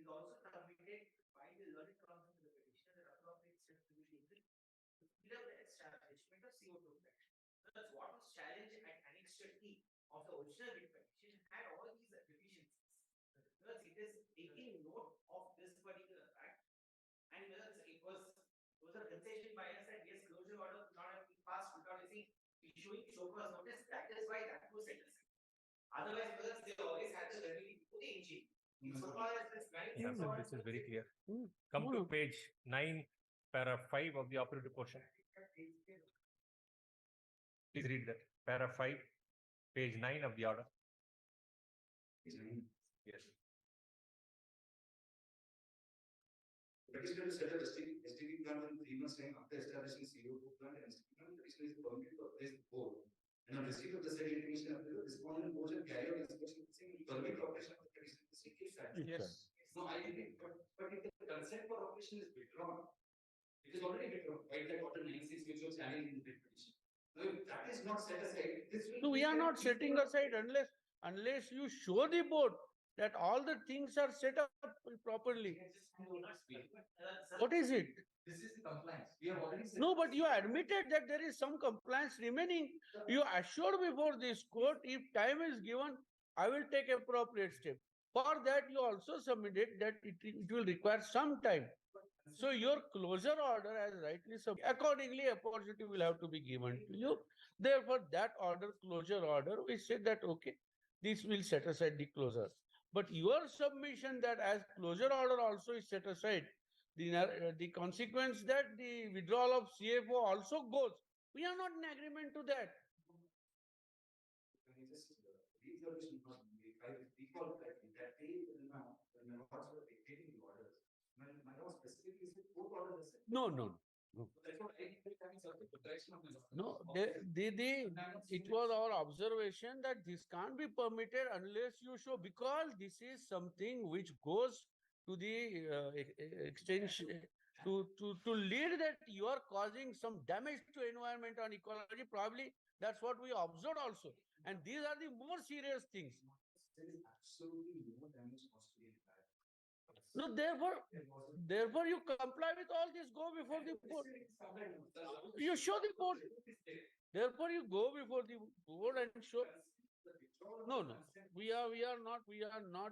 is also submitted by the learning council to the petitioner that appropriate steps to be taken to speed up the establishment of CO2 reduction. That's what was challenged at Annex T of the original writ petition had all these deficiencies. Thus, it is taking note of this particular fact, and whether it was a concession by us that yes, closure order could not have been passed without issuing show cause notice. That is why that was set aside. Otherwise, because they always had the ability to put the engine. So far as this this is very clear. Come to page 9, para 5 of the operative portion. Please read that. Para 5, page 9 of the order. Yes. Petitioner to set up STP plant within 3 months' time after establishing CO2 plant and STP plant, petitioner is permitted to appraise the board. And on receipt of the said information, the respondent goes and carry out inspection saying permit operation of the petitioner to seek its satisfaction. Yes. No, I agree, but if the consent for operation is withdrawn, it is already withdrawn. Right, that order 96 which was challenged in the petition. Now, if that is not set aside, this will. No, we are not setting aside unless you show the board that all the things are set up properly. What is it? This is the compliance. We have already said. No, but you admitted that there is some compliance remaining. You assured before this court, if time is given, I will take appropriate step. For that, you also submitted that it will require some time. So your closure order as rightly submitted, accordingly, opportunity will have to be given to you. Therefore, that order, closure order, we said that, okay, this will set aside the closure. But your submission that as closure order also is set aside, the consequence that the withdrawal of CFO also goes. We are not in agreement to that. I recall correctly that day when my lords were dictating the orders, my lord specifically said both orders are set. No. That's what I think having certain protection of my lord. No, it was our observation that this can't be permitted unless you show, because this is something which goes to the extension to lead that you are causing some damage to environment and ecology. Probably that's what we observed also. And these are the more serious things. There is absolutely no damage caused to the environment. No, therefore you comply with all this, go before the board. You show the board. Therefore you go before the board and show. No. We are not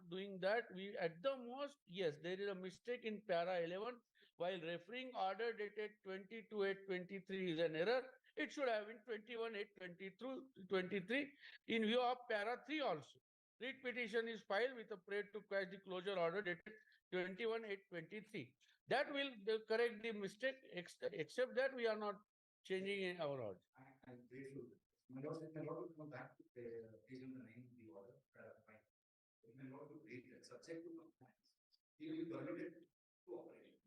doing that. We at the most, yes, there is a mistake in para 11 while referring order dated 22/8/23 is an error. It should have been 21/8/23 in view of para 3 also. Writ petition is filed with a prayer to quash the closure order dated 21/8/23. That will correct the mistake, except that we are not changing in our order. I'm grateful. My lord will come back to page number 9 of the order. My lord will read that subject to compliance. He will be permitted to operate.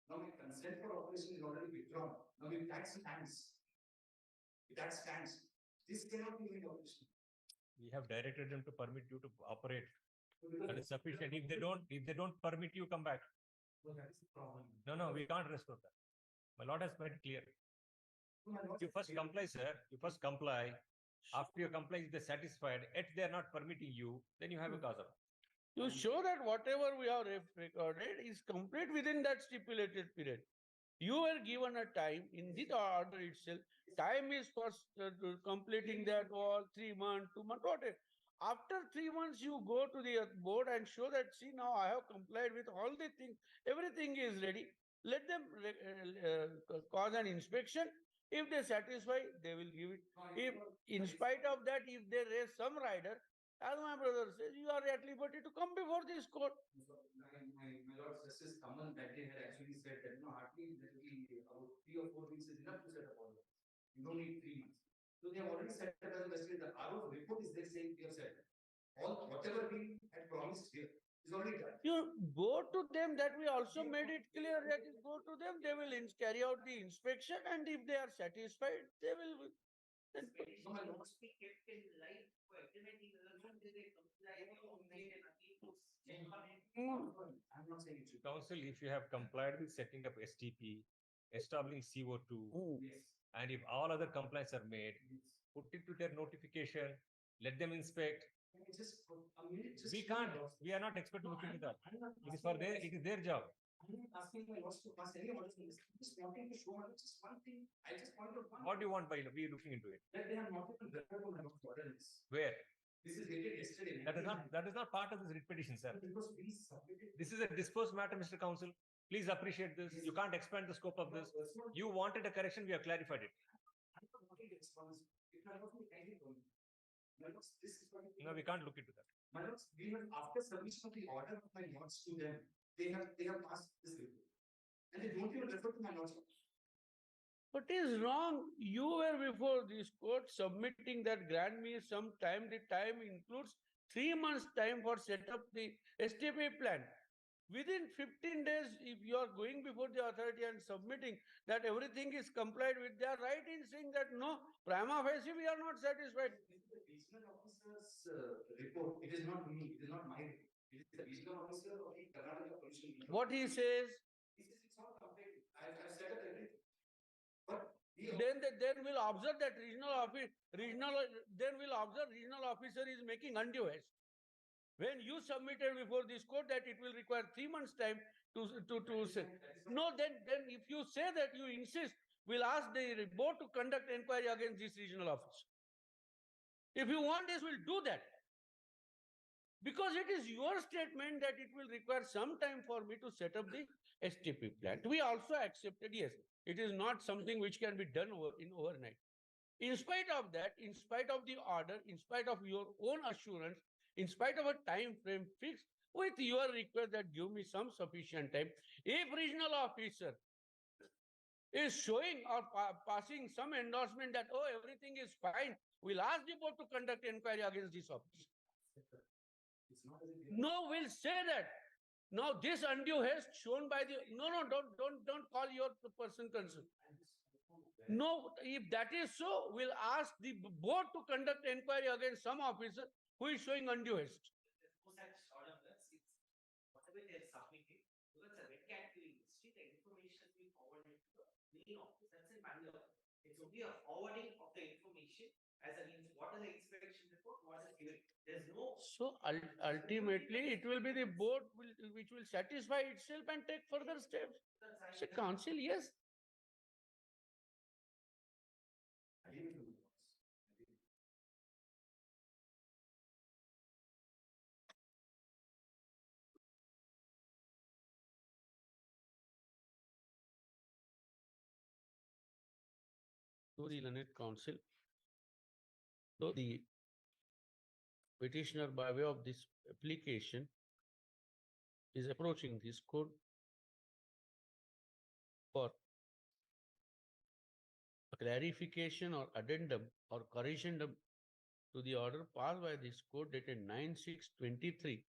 Now my consent for operation is already withdrawn. Now if that stands, this cannot be made operation. We have directed them to permit you to operate. That is sufficient. If they don't permit you, come back. So that is the problem. No, we can't restore that. My lord has made it clear. You first comply, sir. You first comply. After you comply, if they're satisfied, yet they are not permitting you, then you have a cause of. You show that whatever we have recorded is complete within that stipulated period. You were given a time in the order itself. Time is for completing that all 3 months, 2 months, whatever. After 3 months, you go to the board and show that, see, now I have complied with all the things. Everything is ready. Let them cause an inspection. If they satisfy, they will give it. If, in spite of that, if they raise some rider, as my brother says, you are at liberty to come before this court. My Lord Justice Kamal that day had actually said that hardly about 3 or 4 weeks is enough to set up all this. You don't need 3 months. So they have already set up as a the RO report is there saying they have said all whatever we had promised here is already done. You go to them, that we also made it clear that you go to them, they will carry out the inspection, and if they are satisfied, they will. Then, must be kept in light for implementing the law. They comply I'm not saying it should. Council, if you have complied with setting up STP, establishing CO2, Yes. and if all other compliance are made, put it to their notification, let them inspect. Just a minute. Just We can't, we are not expert to look into that. It is their job. I'm not asking my lawyers to pass any orders on this. I'm just wanting to show my just one thing. I just wanted one. What do you want by we looking into it? That they have not even referred to my orders. Where? This is dated yesterday. That is not part of this writ petition, sir. Because we submitted. This is a disposed matter, Mr. Counsel. Please appreciate this. You can't expand the scope of this. You wanted a correction, we have clarified it. I'm not wanting a response. If I want to kindly tell me. My lords, this is what No, we can't look into that. my lords, we have after submission of the order of my lords to them, they have passed this report. And they don't even refer to my lords. What is wrong? You were before this court submitting that grant me some time. The time includes 3 months time for set up the STP plan. Within 15 days, if you are going before the authority and submitting that everything is complied with, they are right in saying that no, prima facie we are not satisfied. This is the regional officer's report. It is not me. It is not my report. It is the regional officer of the Karnataka Pollution Bureau. What he says, He says it's all complete. I've set up everything. But then we'll observe that regional officer is making undue haste. When you submitted before this court that it will require 3 months time to say. No, then if you say that you insist, we'll ask the board to conduct inquiry against this regional officer. If you want this, we'll do that. Because it is your statement that it will require some time for me to set up the STP plant. We also accepted, yes, it is not something which can be done overnight. In spite of that, in spite of the order, in spite of your own assurance, in spite of a time frame fixed, with your request that give me some sufficient time, if regional officer is showing or passing some endorsement that, oh, everything is fine, we'll ask the board to conduct inquiry against this officer. it's not as if No, we'll say that. Now, this undue haste shown by the don't call your person concerned. No, if that is so, we'll ask the board to conduct inquiry against some officer who is showing undue haste. There's no such order, it's whatever they have submitted, because it's a red category history, the information has been forwarded to the main office, that's in Bangalore. It's only a forwarding of the information as against what is the inspection report, what is given. There's no. So ultimately, it will be the board which will satisfy itself and take further steps. So council, yes. I leave it to my lords. I leave it. To the learned council. So the petitioner by way of this application is approaching this court for a clarification or addendum or corrigendum to the order passed by this court dated 9/6/23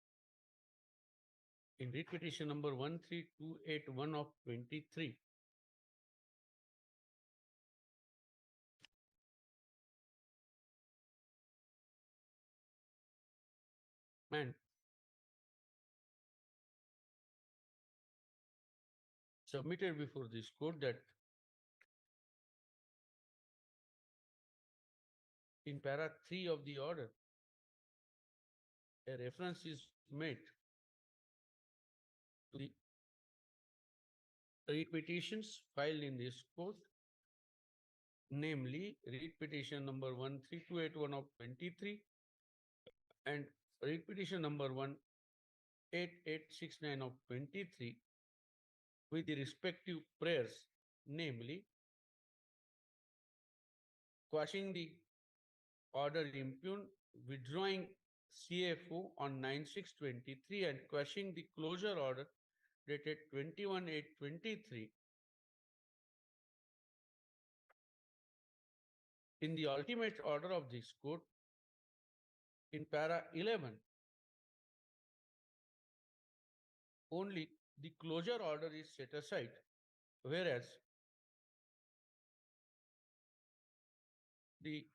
in writ petition number 13281 of 23. And submitted before this court that in para 3 of the order, a reference is made to the writ petitions filed in this court, namely writ petition number 13281 of 23 and writ petition number 18869 of 23 with the respective prayers, namely quashing the order impugned, withdrawing CFO on 9/6/23 and quashing the closure order dated 21/8/23. In the ultimate order of this court, in para 11, only the closure order is set aside, whereas the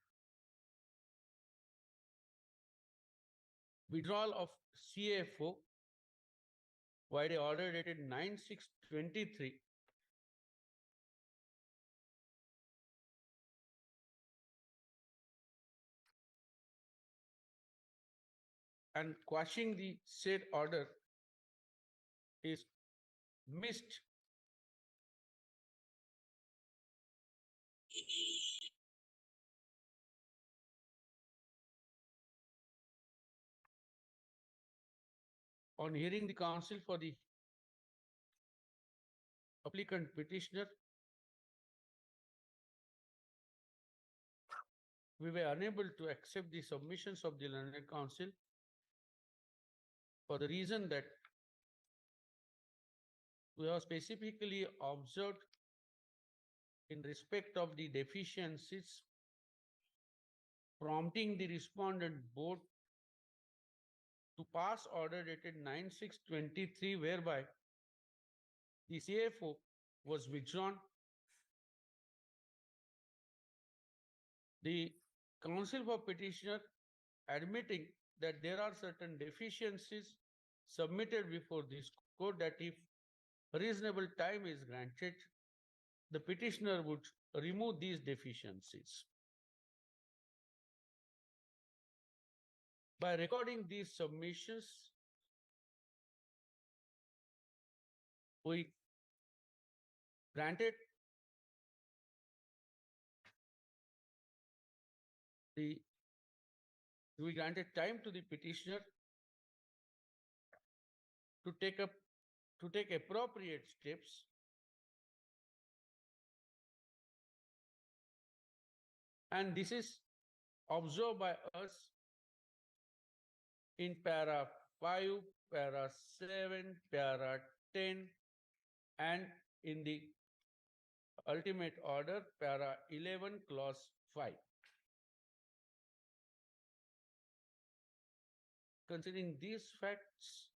withdrawal of CFO by the order dated 9/6/23 and quashing the said order is missed on hearing the counsel for the applicant petitioner, we were unable to accept the submissions of the learned counsel for the reason that we have specifically observed in respect of the deficiencies prompting the respondent board to pass order dated 9/6/23, whereby the CFO was withdrawn. The counsel for petitioner admitting that there are certain deficiencies submitted before this court, that if reasonable time is granted, the petitioner would remove these deficiencies. By recording these submissions, we granted time to the petitioner to take appropriate steps and this is observed by us in para 5, para 7, para 10 and in the ultimate order para 11 clause 5. Considering these facts,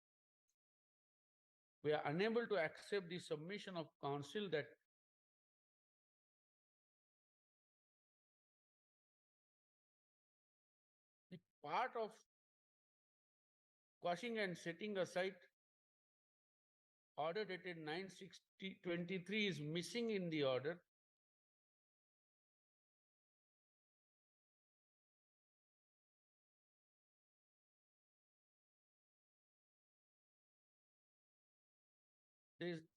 we are unable to accept the submission of counsel that the part of quashing and setting aside order dated 9/60/23 is missing in the order.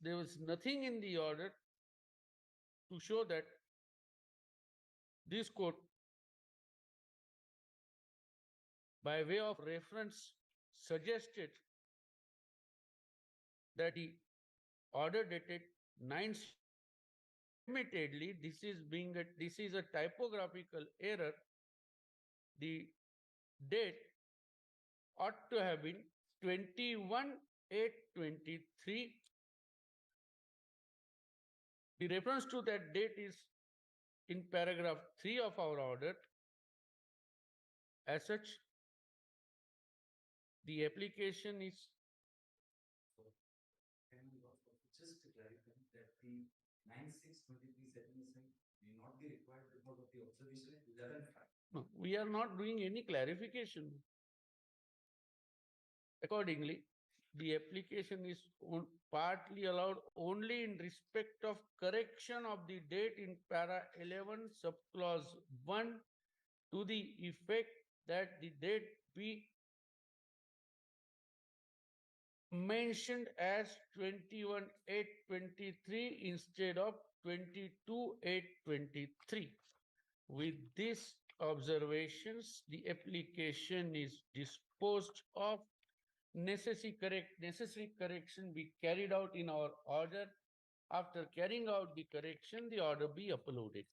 There was nothing in the order to show that this court, by way of reference, suggested that the order dated 9. Admittedly, this is a typographical error. The date ought to have been 21/8/23. The reference to that date is in paragraph 3 of our order. As such, the application is Just to clarify that the 9/6/23 setting aside may not be required because of the observation at 11/5. no, we are not doing any clarification. Accordingly, the application is partly allowed only in respect of correction of the date in para 11 subclause 1 to the effect that the date be mentioned as 21/8/23 instead of 22/8/23. With these observations, the application is disposed of. Necessary correction be carried out in our order. After carrying out the correction, the order be uploaded.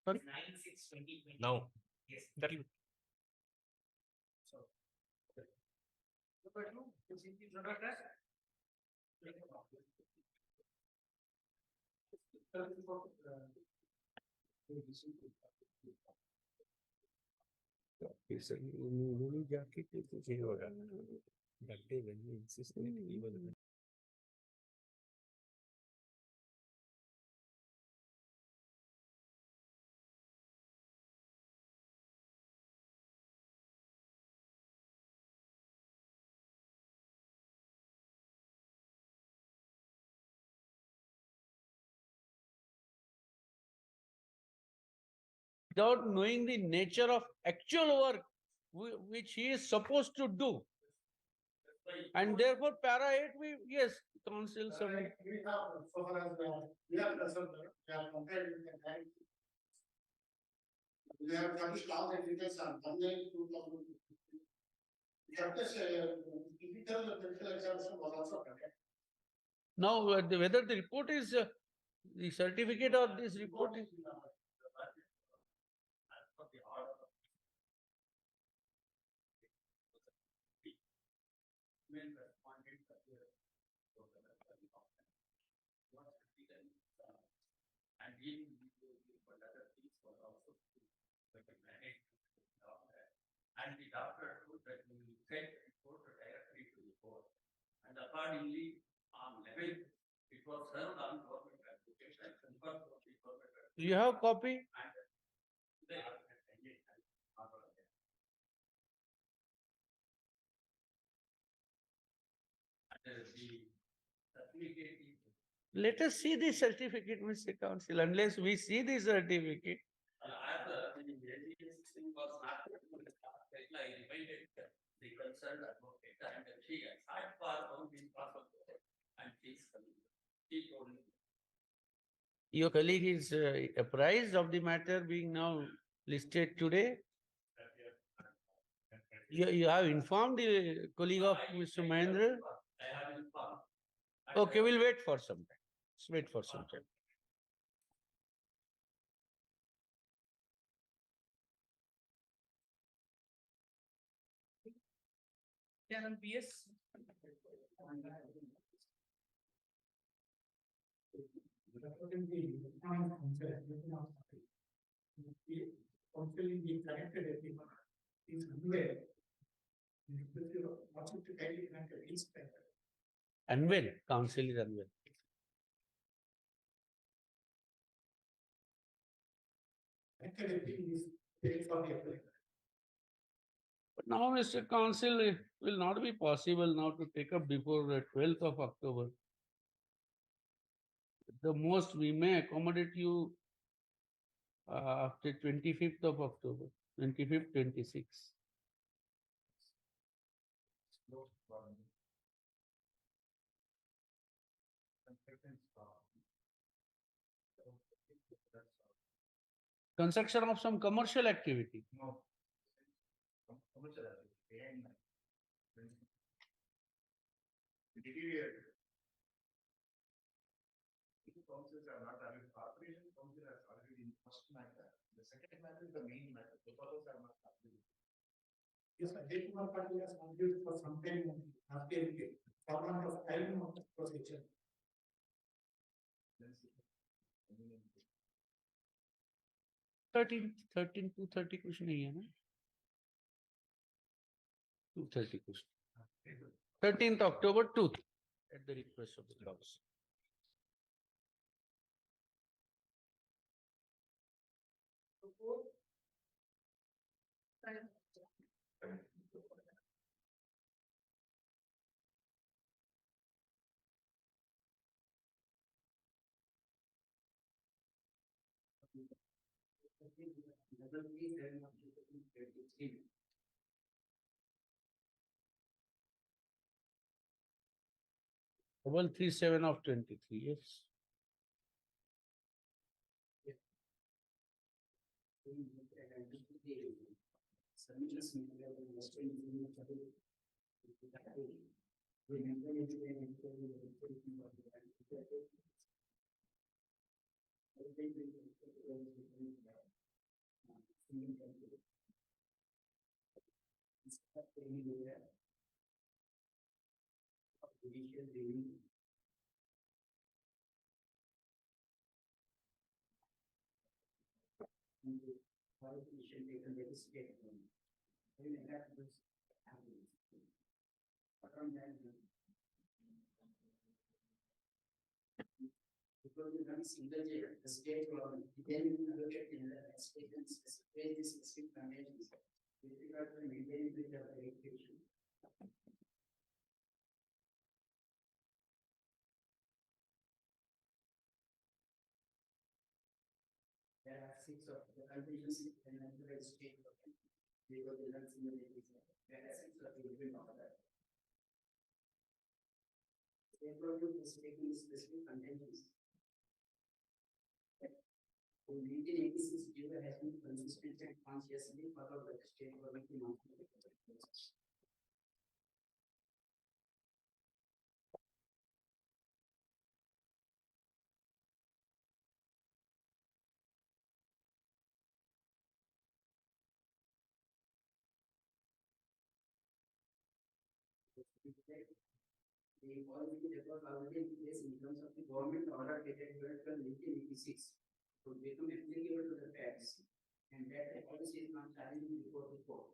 Sorry? 9/6/2020. Now, Yes. that will So. But no, you see, it's not a test. उन्होंने जाके कुछ होगा डरते बनी insist without knowing the nature of actual work which he is supposed to do. And therefore, para 8, yes, council submit. We have, so far as we have preserved, we have compared with the direct. We have published all the details on Monday, 2000. Physical medical examination was also conducted. Now, whether the report is the certificate or this report is. And even for other things was also managed. And the doctor told that we will send the report directly to the board. And accordingly, on 11th, it was served on government application and confirmed from the government. Do you have copy? And they are engaged. And the certificate is. Let us see the certificate, Mr. Council. Unless we see the certificate. As the thing was not, I reminded the concerned advocate and she asked for how this possible. And she told me. Your colleague is apprised of the matter being now listed today. You have informed the colleague of Mr. Mahendra? I have informed. Okay, we'll wait for some time. Let's wait for some time. PS. Controlling the connected everyone is unaware. Wanting to kindly grant a respect. Unwell, council is unwell. Connected everything is paid for the applicant. But now, Mr. Council, it will not be possible now to take up before the 12th of October. The most we may accommodate you after 25th of October, 25th, 26th. Construction of some commercial activity. No. Commercial activity. Deteriorated. Councils are not having corporation council has already in first matter. The second matter is the main matter. The others are not happening. Yes, I did one party has argued for some time after the format of time of the procedure. 13 230 कुछ नहीं है ना 230 कुछ 13th October 2 at the request of the council. Double 37 of 23, yes. Because you have a single state government, then you look at the state and specify the specific conditions with regard to maintaining the verification. There are 6 of the contingency and then the state of they were the runs in the assets of the event of that. Therefore, is taking specific contingency. In 1986, Jura has been consistent and consciously followed by the state government in the policy that was already in place in terms of the government order dated 1986 would become applicable to the facts, and that the policy is not challenged before the court.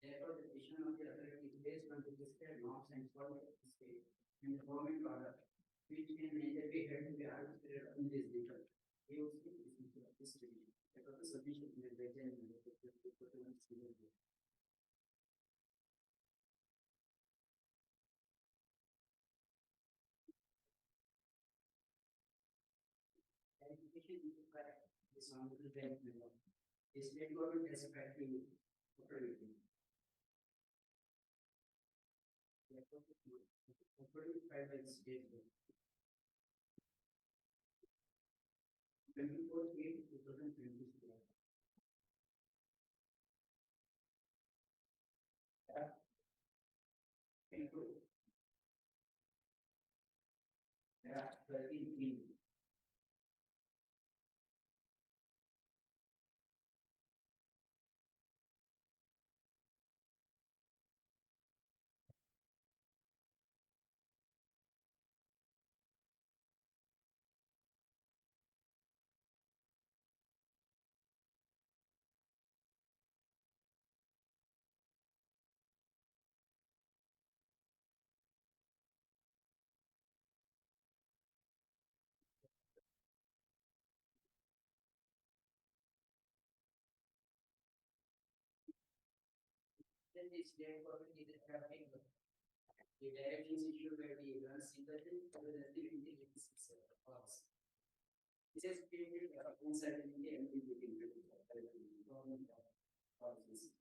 Therefore, the decision of the authority is based on the listed norms and policy of the state and the government order, which can neither be held to be arbitrary or unreasonable. He was the decision of this division. Therefore, the submission is better and clarification is required. This on the bench level. The state government has effective authority. Authority by the state government. 24/8/2023. Yeah, 13. Then this state government is traffic. The directions issued by the sympathy for the intelligence policy. This has created uncertainty and ambiguity government policies.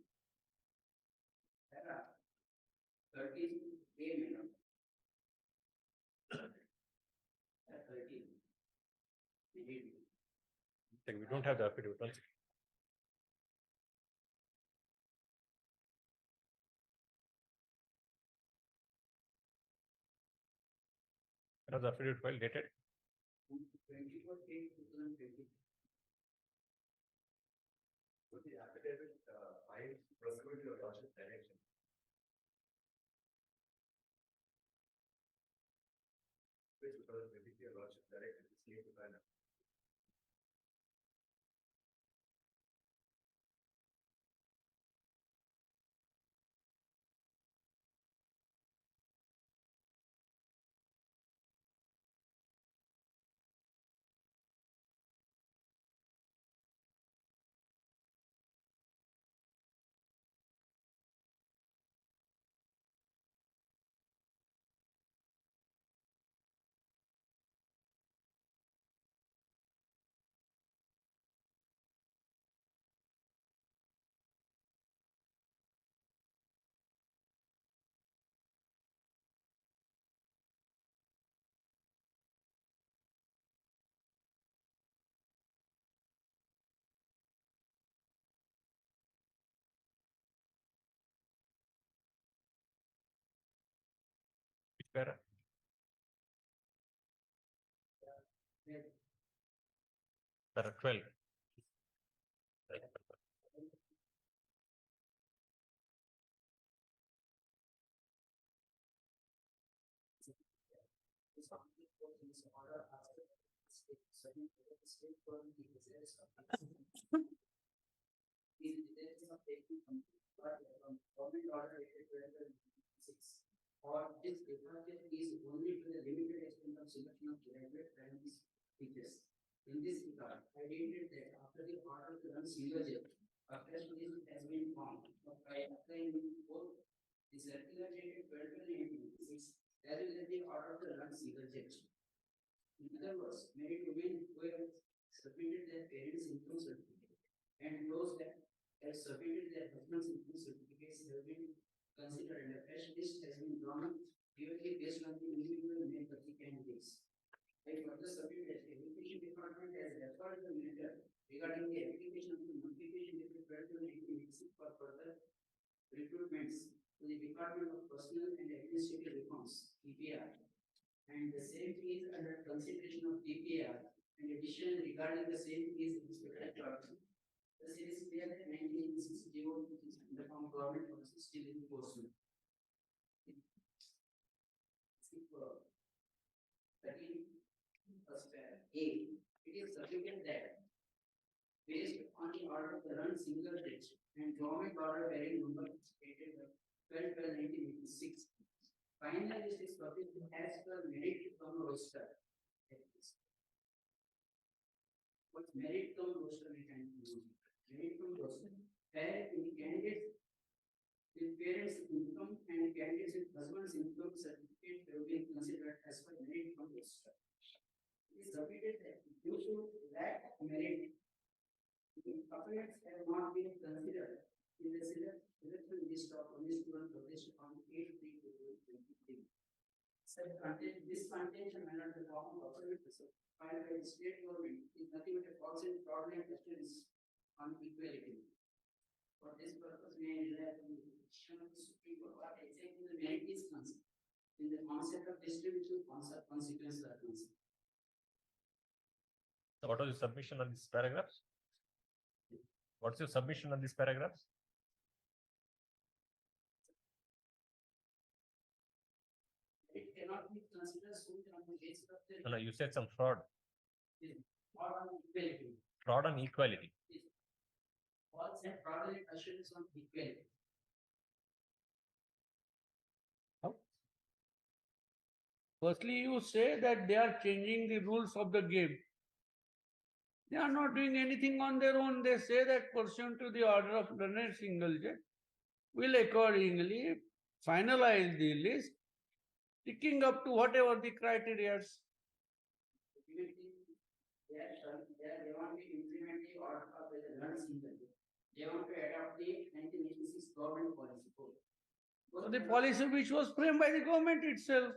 13 A minimum. 13. We don't have the affidavit. One second. What was the affidavit file dated? 24/8/2020. So the affidavit file pursuant to your lordship's direction. Which was basically your lordship's direction to state the banner. Which para? Para 12. Right. Or this departure is only to the limited extent of selection of graduate primary teachers. In this regard, I stated that after the order to run single jet, a press release has been formed by applying both the circular dated 12/8/1986 as well as the order to run single jet. In other words, many women who have submitted their parents' income certificate and those that have submitted their husbands in these certificates have been considered, and a fresh list has been drawn purely based on the individual merit of the candidates. I further submit that the education department has referred the matter regarding the application of the notification dated 12/1986 for further recruitments to the Department of Personal and Administrative Reforms, DPR, and the same is under consideration of DPR. In addition, regarding the same is inspected authority. The series clear that 1986 GO which is under form government policy still in force. A, it is submitted that based on the order of the run single digit and government order bearing number stated 12/1986. Final list is published as per merit from roster. What's merit from roster we can use? Merit from roster. Where in candidates with parents' income and candidates with husband's income certificate will be considered as per merit from roster. It is submitted that due to lack of merit, the applicants have not been considered in the selection list of only students published on 8/3/2023. This contention may not be found filed by the state government is nothing but a false and fraudulent assurance on equality. For this purpose, may rely on the decision of the Supreme Court what exactly the merit is concerned in the concept of distribution consequences are concerned. So what was your submission on these paragraphs? What's your submission on these paragraphs? It cannot be considered solely on the basis of the No, you said some fraud. or on equality. Fraud on equality. False and fraudulent assurance on equality. Firstly, you say that they are changing the rules of the game. They are not doing anything on their own. They say that pursuant to the order of Learned Single Judge, will accordingly finalize the list, ticking up to whatever the criteria. They want to implement the order of the Learned Single Judge. They want to adopt the 1986 government policy code. So the policy which was framed by the government itself.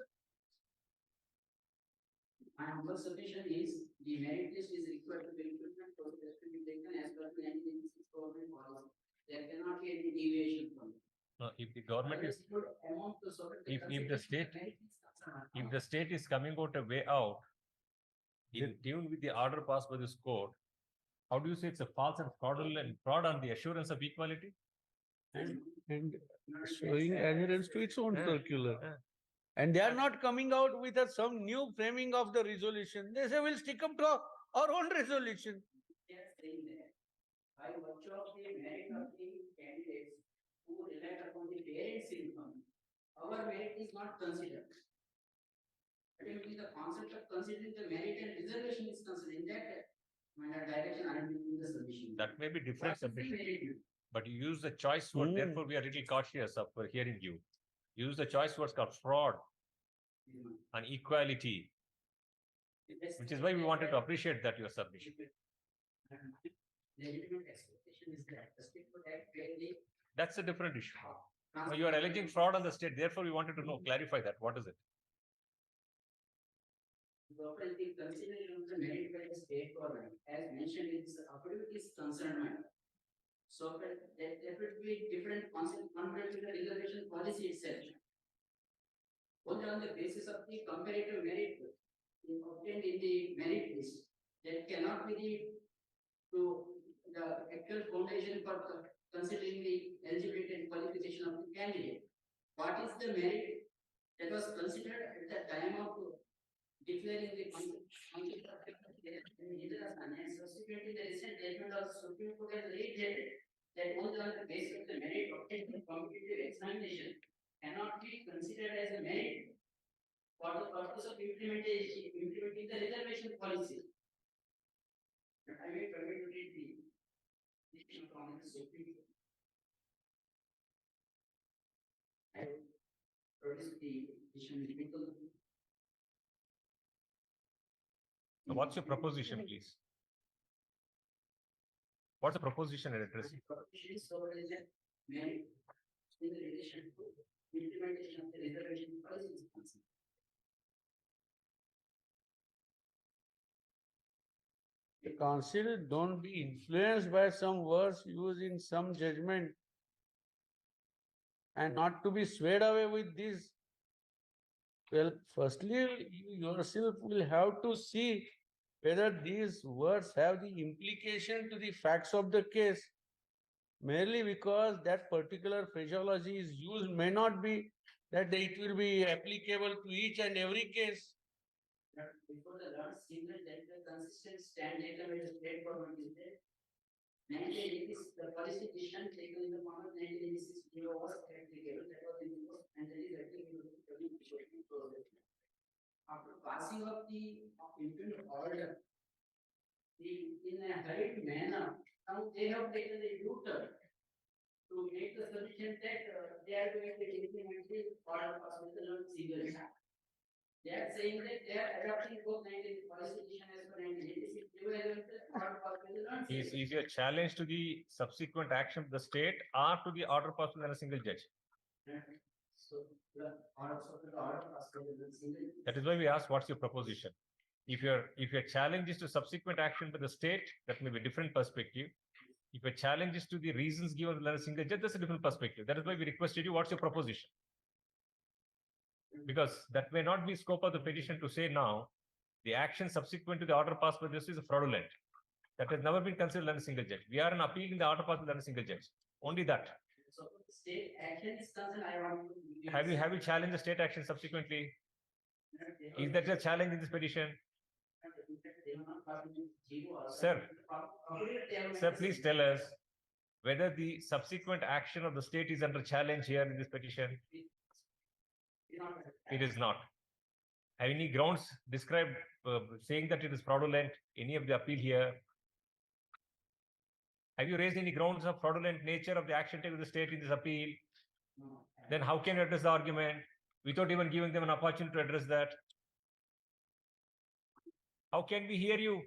My humble submission is the merit list is required to be implemented for the to be taken as per the 1986 government policy. There cannot be any deviation from it. No, if the government is, Amount to sort of if the state- merit is concerned. if the state is coming out a way out, in tune with the order passed by this court, how do you say it's a false and fraudulent fraud on the assurance of equality? And showing adherence to its own Yeah. circular. Yeah. And they are not coming out with some new framing of the resolution. They say we'll stick up to our own resolution. They are saying that by virtue of the merit of the candidates who rely upon the parents' income, our merit is not considered. Ultimately, the concept of considering the merit and reservation is considered in that direction I am giving the submission. That may be What different is the submission, merit? but you use the choice word, Hmm. therefore we are little cautious of hearing you. Use the choice words called fraud and equality, which is why we wanted to appreciate that your submission. Legitimate expectation is that the state would act fairly. That's a different issue. Now, you are alleging fraud on the state, therefore we wanted to know, clarify that. What is it? Government in consideration of the merit by the state government, as mentioned in this affidavit is concerned matter. So that there would be different concept compared to the reservation policy itself. Only on the basis of the comparative merit obtained in the merit list, that cannot be the actual foundation for considering the eligibility and qualification of the candidate. What is the merit that was considered at the time of declaring the concept of and subsequently the recent judgment of Supreme Court has reiterated that only on the basis of the merit obtained in competitive examination cannot be considered as a merit for the purpose of implementing the reservation policy. I may permit to read the decision from the Supreme Court. I will produce the decision typical. So what's your proposition, please? What's the proposition you're addressing? Proposition is supervision made in relation to implementation of the reservation policy is concerned. The council don't be influenced by some words used in some judgment and not to be swayed away with this. Well, firstly, you yourself will have to see whether these words have the implication to the facts of the case. Merely because that particular phraseology is used may not be that it will be applicable to each and every case. Before the Lord single that the consistent stand taken by the state government is there. 1986, the policy decision taken in the form of 1986 was applicable, that was enforced, and that is applicable to the project. After passing of the implement order, in a hurried manner, now they have taken the U-turn to make the solution that they are going to implement the order passed with the single. They are saying that they are adopting both 19 policy decision as per 1986. They were going to order passed with the Is your challenge to the subsequent action of the state or to the order passed by a single judge? So the order passed with the single. That is why we ask, what's your proposition? If your challenge is to subsequent action by the state, that may be a different perspective. If your challenge is to the reasons given by a single judge, that's a different perspective. That is why we requested you, what's your proposition? Because that may not be scope of the petition to say now, the action subsequent to the order passed by this is fraudulent. That has never been considered under a single judge. We are appealing the order passed by a single judge. Only that. So state action is concerned, I want to. Have you challenged the state action subsequently? Is that a challenge in this petition? Sir, please tell us whether the subsequent action of the state is under challenge here in this petition. It is not. Have any grounds described saying that it is fraudulent? Any of the appeal here? Have you raised any grounds of fraudulent nature of the action taken by the state in this appeal? No. Then how can you address the argument without even giving them an opportunity to address that? How can we hear you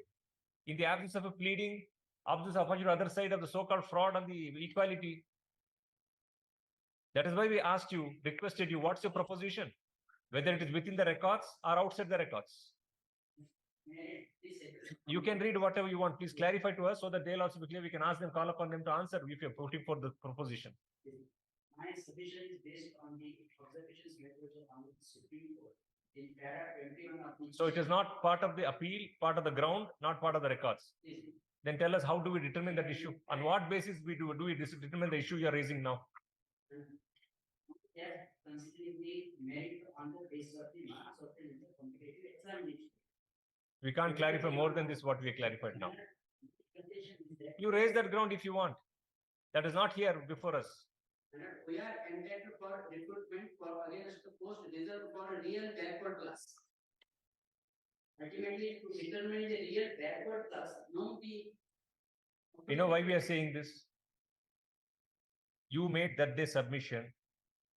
in the absence of a pleading, absence of the other side of the so-called fraud on the equality? That is why we asked you, requested you, what's your proposition? Whether it is within the records or outside the records. You can read whatever you want. Please clarify to us so that they'll also be clear. We can ask them, call upon them to answer if you're voting for the proposition. My submission is based on the observations made on the Supreme Court in para 21 of the. So it is not part of the appeal, part of the ground, not part of the records. Then tell us, how do we determine that issue? On what basis we determine the issue you are raising now? Yeah, considering the merit on the basis of the marks of the competitive examination. We can't clarify more than this what we have clarified now. You raise that ground if you want. That is not here before us. We are entitled for recruitment for against the post reserved for a real backward class. Ultimately, to determine the real backward class, no the. You know why we are saying this? You made that day submission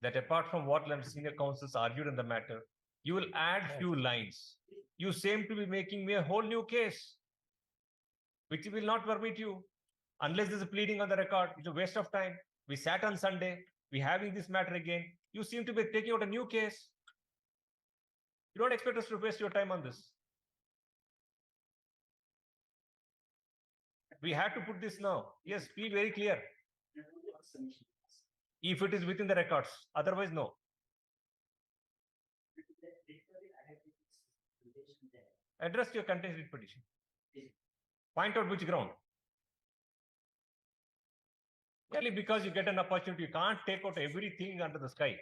that apart from what senior counsels argued in the matter, you will add few lines. You seem to be making me a whole new case, which will not permit you unless there's a pleading on the record. It's a waste of time. We sat on Sunday. We're having this matter again. You seem to be taking out a new case. You don't expect us to waste your time on this. We have to put this now. Yes, be very clear. If it is within the records, otherwise no. Address your contested petition. Point out which ground. Merely because you get an opportunity, you can't take out everything under the sky.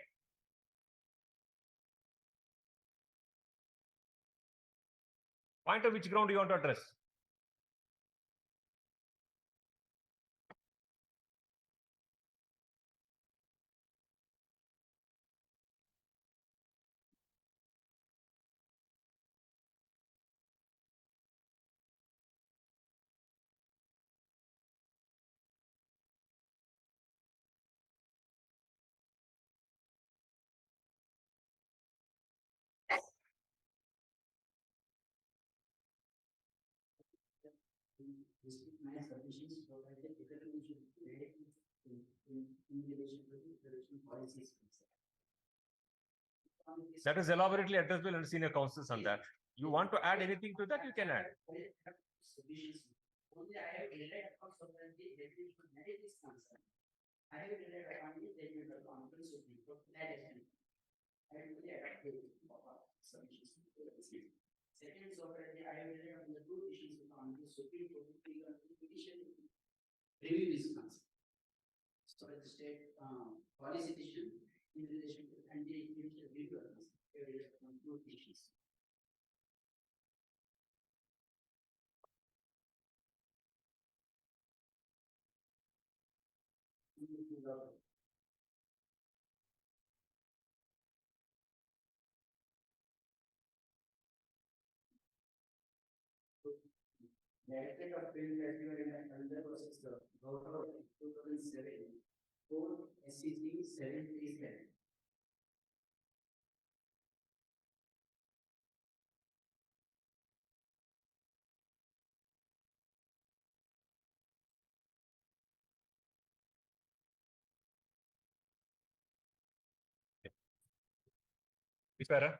Point out which ground you want to address. district my submissions so that the determination in relation to the relation policies. That is elaborately addressed by the senior counsels on that. You want to add anything to that, you can add. Solutions. Only I have relied upon so that the definition merit is concerned. I have relied upon the judgment of the Honorable Supreme Court. That is I have really adapted submissions. Second, so that I have relied on the two issues of the Honorable Supreme Court. Petition review is concerned. So that the state policy decision in relation to anti-judicial review are concerned. I have relied upon two issues. Directorate of Film Festival in Calendar versus the Gautam 2007, 4 SCC 737. Which para?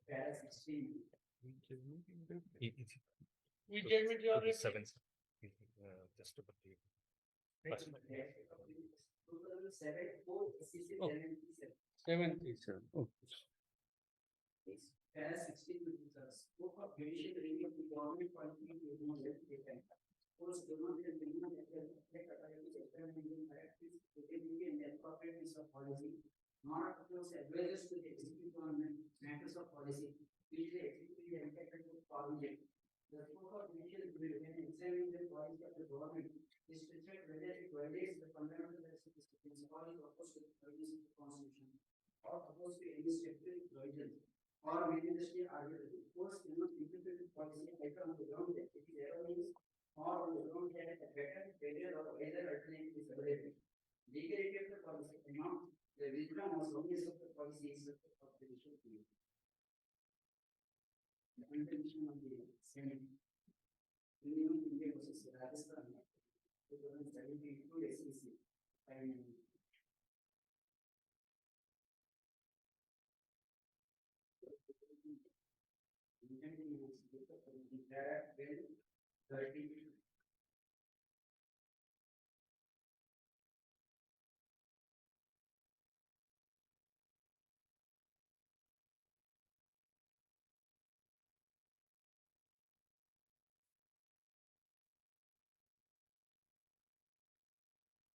Para 16. Which judgment you are referring? Seven. Just about the. First. 2007, 4 SCC Oh. 737. 737. Oh. Para 16 is the scope of judicial review of the government policy taken. Post government and minimum authorities examining practice, capability and appropriateness of policy, not those advisors to the executive government matters of policy, which the executive entitled to formulate. The scope of judicial review when examining the policy of the government is to check whether it violates the fundamental rights of the principles opposed to the provisions of the Constitution or opposed to any statutory provisions or within the state arbitrary. Force cannot implement policy either on the ground that it is erroneous or on the ground that a better, or either alternative is available. Legality of the policy cannot, the wisdom or soundness of the policy is subject of judicial review. The contribution of the Senate. Minimum India versus Rajasthan, 2017 to SEC. And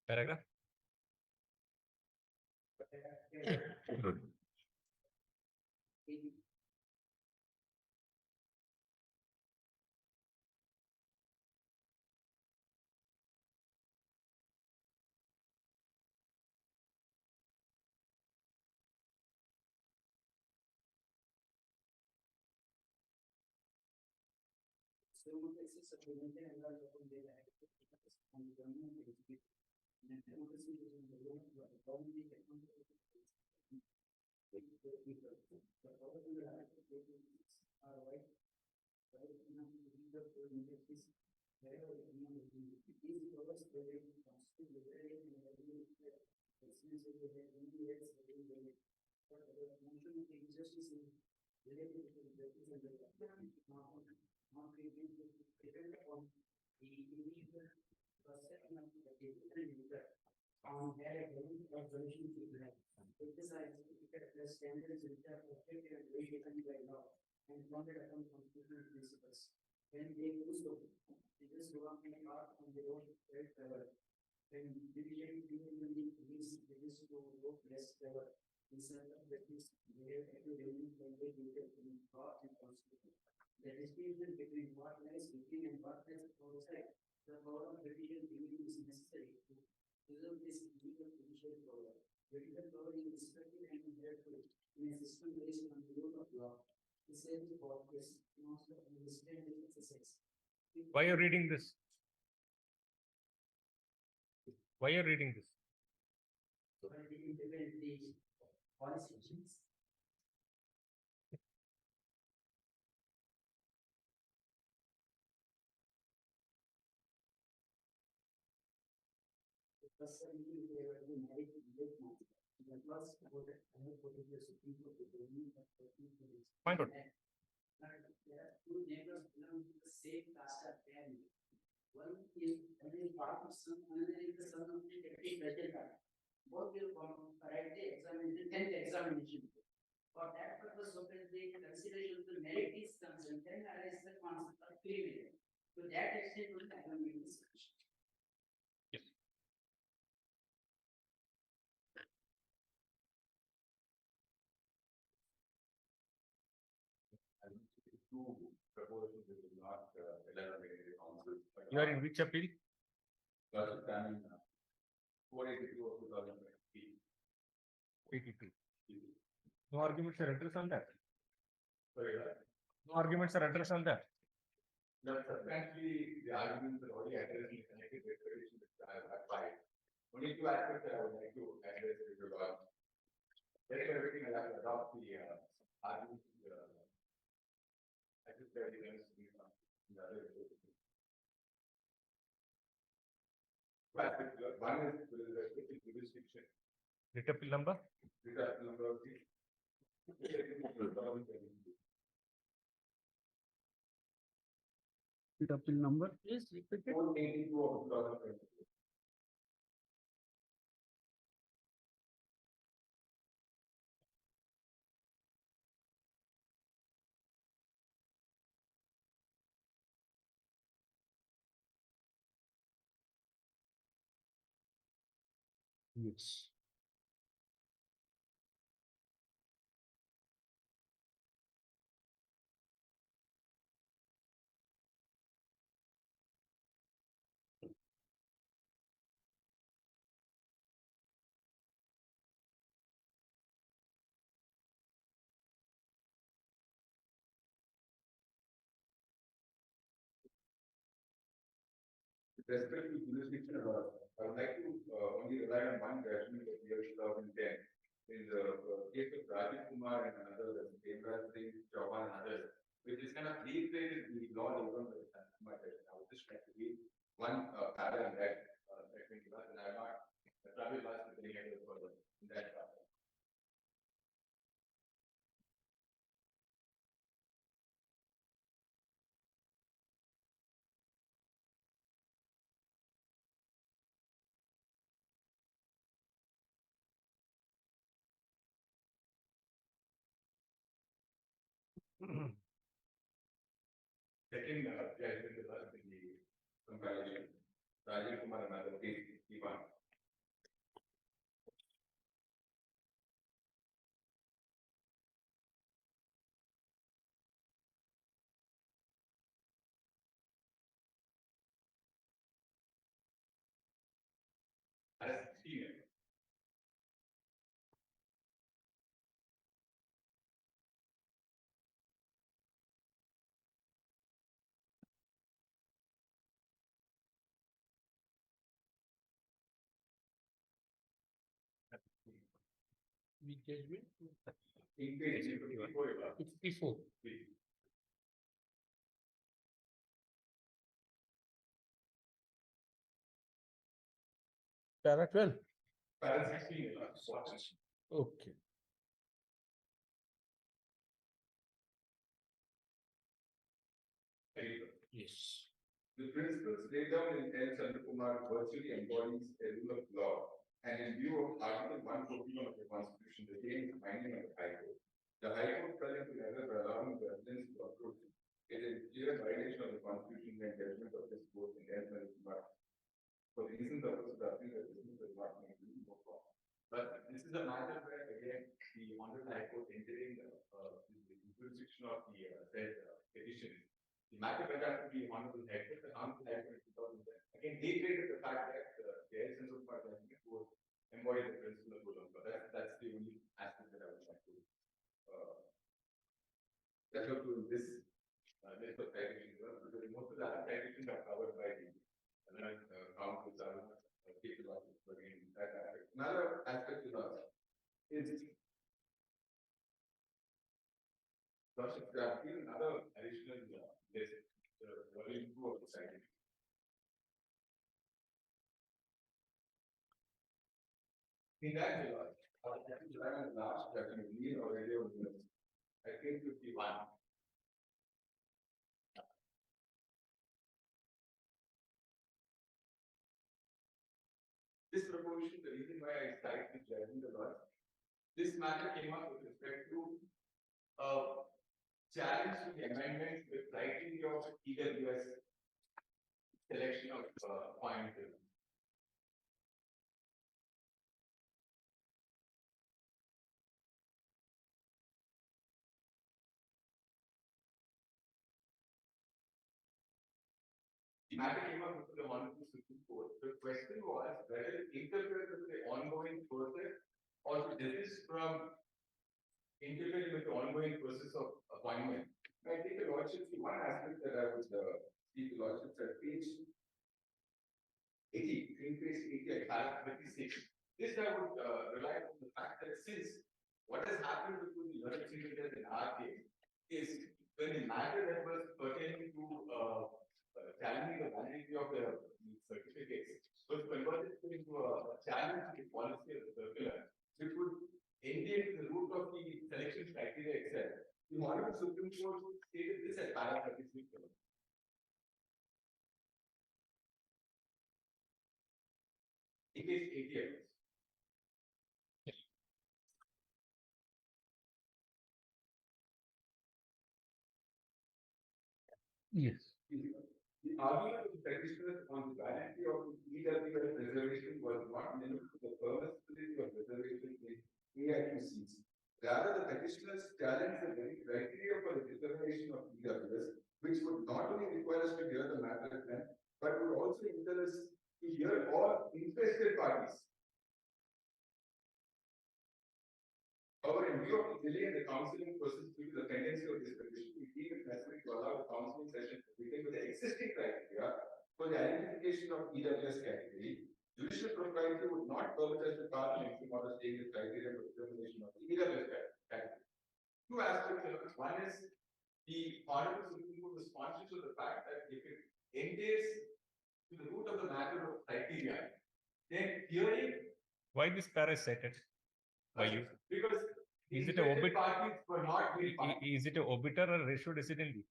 Paragraph. Good. so democracy supplemental and all of them and the government execute and democracy is in the role of the government technology. The power to the are right. Right now, the leader for industries wherever these powers relate to constitute liberty and experience of the immediate but the notion of injustice is related to the justice and the not depend upon the individual perception of the user on their observation to the exercise the standards which are objective and very defined by law and founded upon constitutional principles. When they do so, they just walk in art on their own very clever. When diligent humanly means they used to work less clever. In certain practice, they have to really in thought and constitution. The distinction between what lies within and what lies outside the power of judicial review is necessary to resolve this legal judicial power. Judicial power is respected and therefore in a system based on the rule of law. The same for this most of the standard exercise. Why are you reading this? Why are you reading this? So I did implement the policy First, they were married in late months. That was about it. I have put it the Supreme Court to me, but Find out. there are two neighbors belong to the same caste or family. One is part of son, another is the son of the deputy president. Both will write the examination, 10th examination. For that purpose, so that the consideration of the merit is concerned, then arises the concept of privilege. To that extent, I am giving this question. Yes. Two proposals which is not elaborated in the council. You are in which appeal? First time, 482 of 2020. 82. No arguments are addressed on that. Sorry, No arguments are addressed on that. no, substantially, the arguments are already addressed in the connected declaration which I have applied. Only two aspects that I would like to address with regard. Then everything I have to adopt the arguments. I just very nice to be in the other. One is with respect to jurisdiction. Writ appeal number? With that number of things. Writ appeal number, please repeat it. 482 of 2020. Yes. With respect to jurisdiction, I would like to only rely on one judgment of the year 2010. In the case of Rajiv Kumar and another, Devraj Singh, Chauhan and others, which is kind of recreated the law given by the Kumar judge. I would just try to read one paragraph that may give us, and I am not travel last with any other further in that paragraph. Second judgment is the compilation. Rajiv Kumar and other case, Ivan. As 16. With judgment, In page 54, 54. Para 12. Para 16. Okay. Yes. The principles laid down in N. Chandrakumar virtually embodies a rule of law, and in view of Article 141 of the Constitution, the same is binding on the High Court. The High Court fell into error by allowing the residents to approach it. It is a clear violation of the Constitution and judgment of this court in N. Chandrakumar. For the reasons of the appeal, that this is not going to be more problem. But this is a matter where, again, the Honorable High Court entering the jurisdiction of the said petition. The matter went out to the Honorable High Court, and Honorable High Court in 2010 again reiterated the fact that the essence of part judgment would embody the principle of rule of law. That's the only aspect that I would like to refer to in this list of citations, because most of the other citations are covered by the councils are capable of again that aspect. Another aspect is another additional list, volume 2 of the citation. In that July, last definitely already on I think 51. This proposition, the reason why I started with judging the laws, this matter came up with respect to challenge to the amendment with criteria of EWS selection of point. The matter came up with the Honorable Supreme Court. The question was whether it interferes with the ongoing process or to desist from interfering with the ongoing process of appointment. I think the Lordship, one aspect that I would see the Lordship at page 80, in page 80, paragraph 36. This I would rely on the fact that since what has happened between the learned signatures in our case is when the matter that was pertaining to challenging the validity of the certificates was converted into a challenge to the policy of the circular, which would engage the root of the selection criteria itself. The Honorable Supreme Court stated this at paragraph 36. In case 80 of us. Yes. The argument of the practitioners on the validity of the EWS reservation was not limited to the permissibility of reservation in AIQCs. Rather, the practitioners challenged the very criteria for the determination of EWS, which would not only require us to hear the matter at length, but would also entail us to hear all interested parties. However, in view of the delay in the counseling process due to the pendency of this petition, we deem it necessary to allow the counseling session to begin with the existing criteria for the identification of EWS category. Judicial propriety would not permit us to cast an interim order stating the criteria for determination of the EWS category. Two aspects of it. One is the Honorable Supreme Court was conscious of the fact that if it entails to the root of the matter of criteria, then hearing. Why this para is cited? By you? Because is it a obit? Parties were not is it a obiter or ratio decidenly?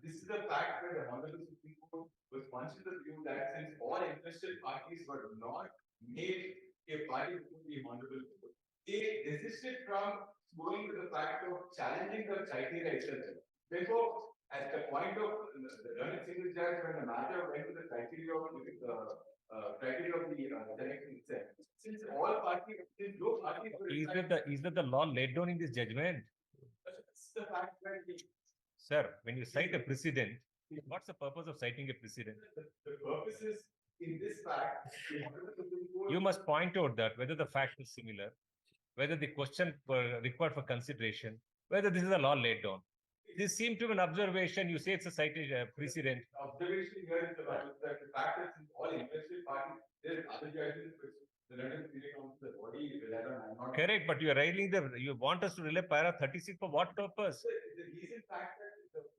This is the fact that the Honorable Supreme Court was conscious of the view that since all interested parties were not made a party before the Honorable Court, they desisted from going to the fact of challenging the criteria itself. Therefore, at the point of the learned single judge, when the matter went to the criteria of the selection itself, since all parties, since no parties were is that the law laid down in this judgment? It's the fact that Sir, when you cite a precedent, what's the purpose of citing a precedent? the purpose is in this fact, you must point out that whether the fact is similar, whether the question required for consideration, whether this is a law laid down. This seems to be an observation. You say it's a citation precedent. Observation here is that the fact that since all interested parties, there is other judgments which the London City Council has already relied on. Correct, but you are railing you want us to relay para 36 for what purpose? The reason fact that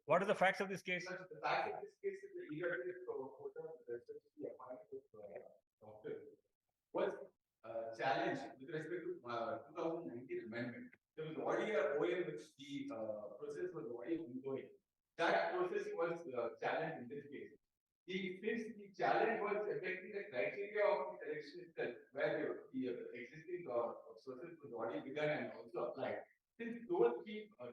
what are the facts of this case? The fact of this case is the EWS quota the appointment of doctor was challenged with respect to 2019 amendment. There was already a way in which the process was already ongoing. That process was challenged in this case. Since the challenge was affecting the criteria of the selection itself, where the existing process was already begun and also applied. Since those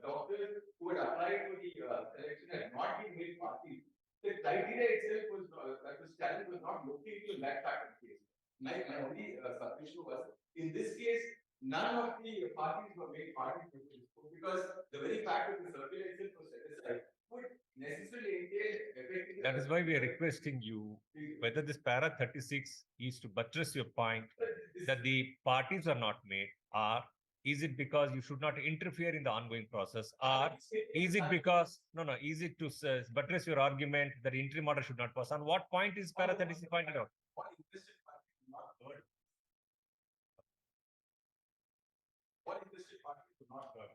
doctors who had applied for the selection had not been made parties, the criteria itself was that was challenge was not looking to that fact of the case. My only submission was in this case, none of the parties were made parties because the very fact that the circular itself was set aside would necessarily entail affecting. That is why we are requesting you whether this para 36 is to buttress your point that the parties are not made, or is it because you should not interfere in the ongoing process, or is it because is it to buttress your argument that interim order should not pass? On what point is para 36 pointed out? What interested parties do not heard?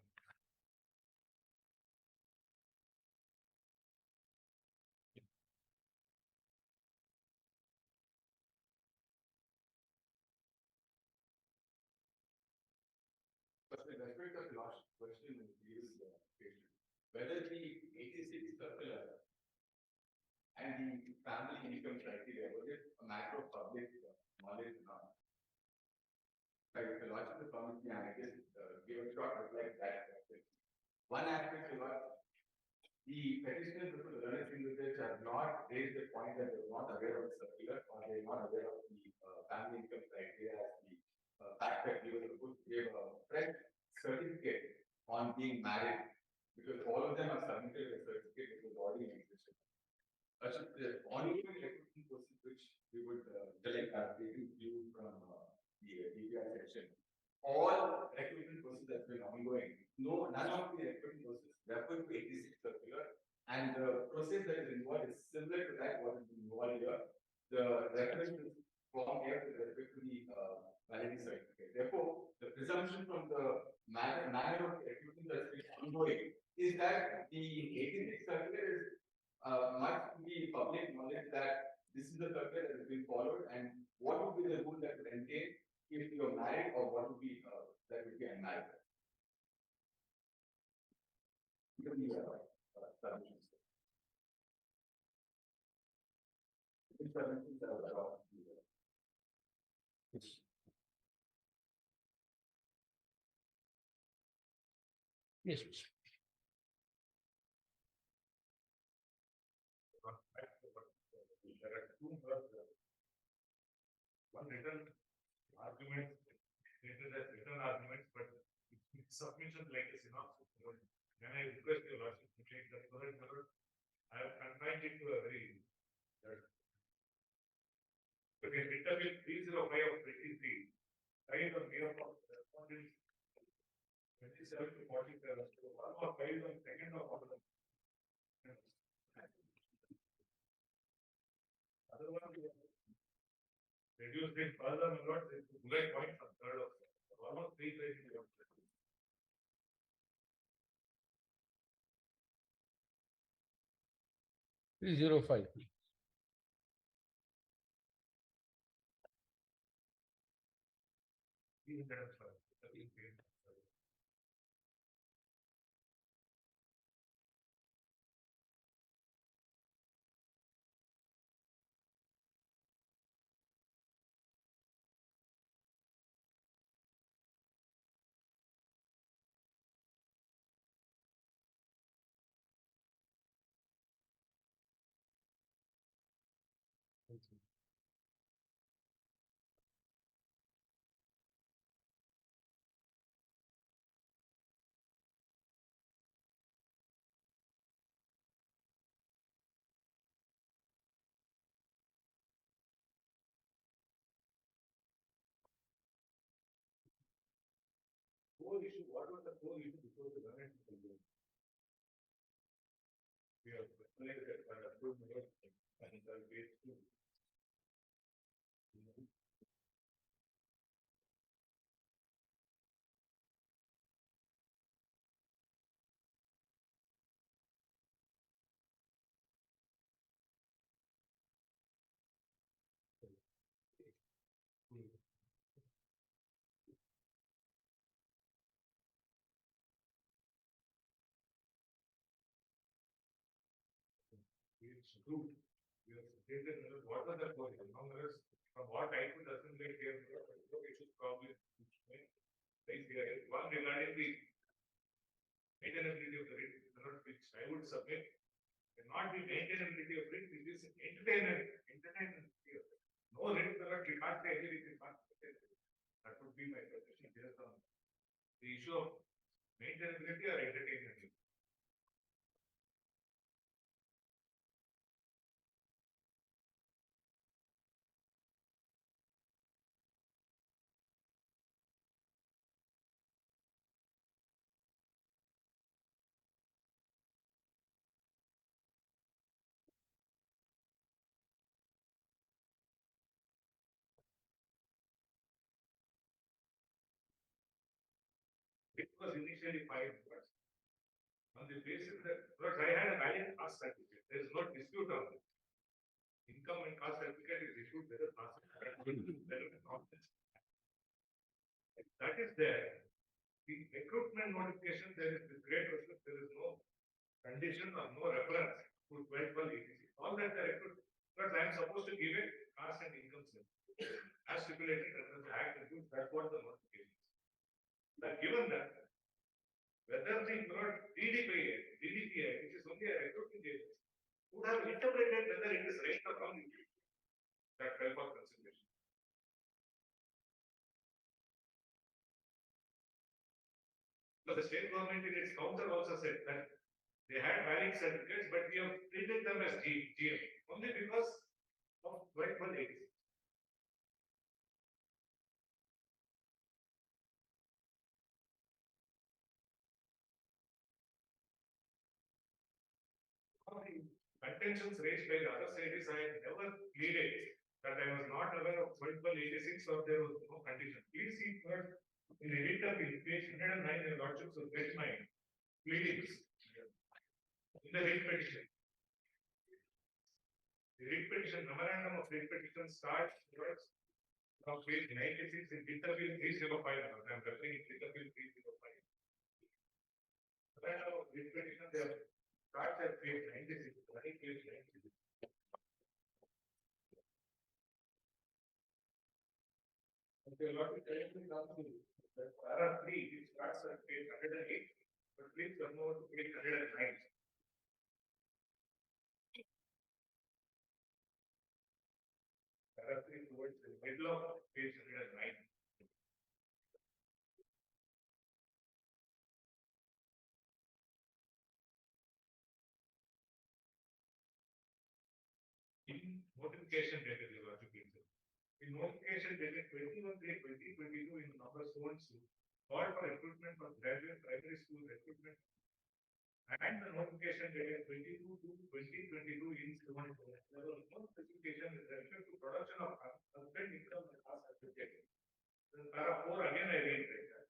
last question in the previous patient. Whether the 86 circular and the family income criteria, was it a matter of public knowledge or not? Like the logical committee, and I guess give a short reflect that question. One aspect is what the petitioners before the learned signatures have not raised the point that they are not aware of the circular or they are not aware of the family income criteria as the fact that give a fresh certificate on being married because all of them are submitted a certificate which was already in existence. So the ongoing recruitment process which we would select as taking view from the DPR section. All recruitment process that's been ongoing. None of the recruitment process referred to 86 circular, and the process that is involved is similar to that what is involved here. The reference is formed here with respect to the validity certificate. Therefore, the presumption from the manner of recruitment that's been ongoing is that the 86 circular is much to be public knowledge that this is the circular that has been followed, and what would be the rule that would entail if you are married, or what would be that would be unmarried. Yes. There are two one written argument, stated as written arguments, but submission like a synopsis. Can I request your lordship to take the current method? I have confined it to a very okay, written with 305 of 23. Kind of near respondents 27 to 47. So one more 5 on second of all. Other one reduce it further, not bullet points on third of almost 3 pages. 305. Core issue, what was the core issue before the government? We have calculated and approved the and phase 2. It's good. We have stated what was the core issue. From what I could assimilate here, issues probably one regarding the maintainability of the rate which I would submit not the maintainability of rate, it is entertainment. No rate we can't say anything. That would be my suggestion based on the issue of maintainability or entertainability. It was initially 5 words. On the basis that because I had a valid cost certificate, there is no dispute on it. Income and cost certificate is issued with a cost certificate. That is there. the recruitment notification, there is with great respect, there is no condition or no reference to 12 etc. All that the recruit, but I am supposed to give a caste and income certificate as stipulated under the Act. That's what the notification is. But given that, whether the DDPA, which is only a recruiting agency, would have interpreted whether it is right or wrong, that fell for consideration. So the state government in its counter also said that they had valid certificates, but we have treated them as GM only because of rightful agency. Contentions raised by the other side is I never pleaded that I was not aware of 1286 or there was no condition. Please see first in the writ of page 109 your lordships will get my pleadings in the writ petition. The writ petition, memorandum of writ petition starts from page 96 in interview 305. I am referring to interview 305. Memorandum of writ petition, they have starts at page 96, running page 96. Okay, lot of correctly comes to that para 3, which starts at page 108, but please come over to page 109. Para 3 towards the middle of page 109. In notification dated, you have to be in notification dated 21/3/2022 in number so and so, call for recruitment for graduate primary school recruitment, and the notification dated 22/2/2022 in 7. There was no specification with respect to production of husband income and caste certificate. Then para 4 again I read that.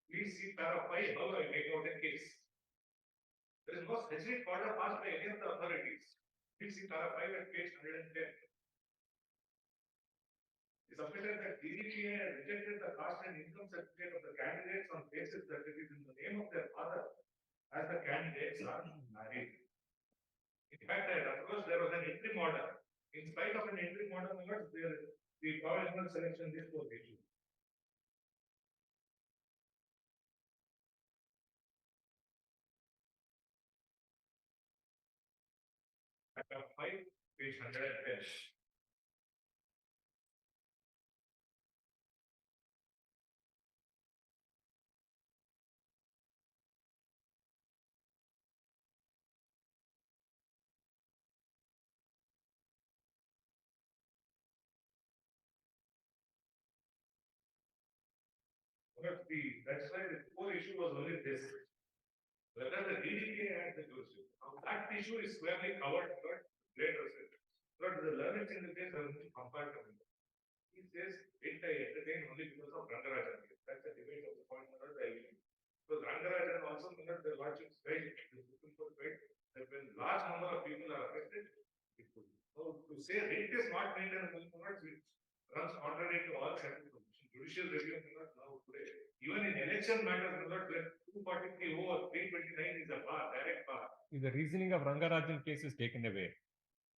Please see para 5 how I make out a case. There is no specific order passed by any of the authorities. Please see para 5 at page 110. He submitted that DDPA has rejected the caste and income certificate of the candidates on basis that it is in the name of their father as the candidates are married. In fact, I approached, there was an interim order. In spite of an interim order, the provisional selection list was issued. Paragraph 5, page 110. That's why the core issue was only this. Whether the DDPA had the jurisdiction. Now that issue is squarely covered for great respect. But the learned in the case are compartment. He says it I entertain only because of Rangarajan. That's the debate of the point under the element. Because Rangarajan also under the lordship's right, the Supreme Court right, that when large number of people are affected, it could. So to say rate is not maintainable, which runs contrary to all settled position. Judicial review cannot now today. Even in election matters, where 243 over 329 is a bar, direct bar. If the reasoning of Rangarajan case is taken away,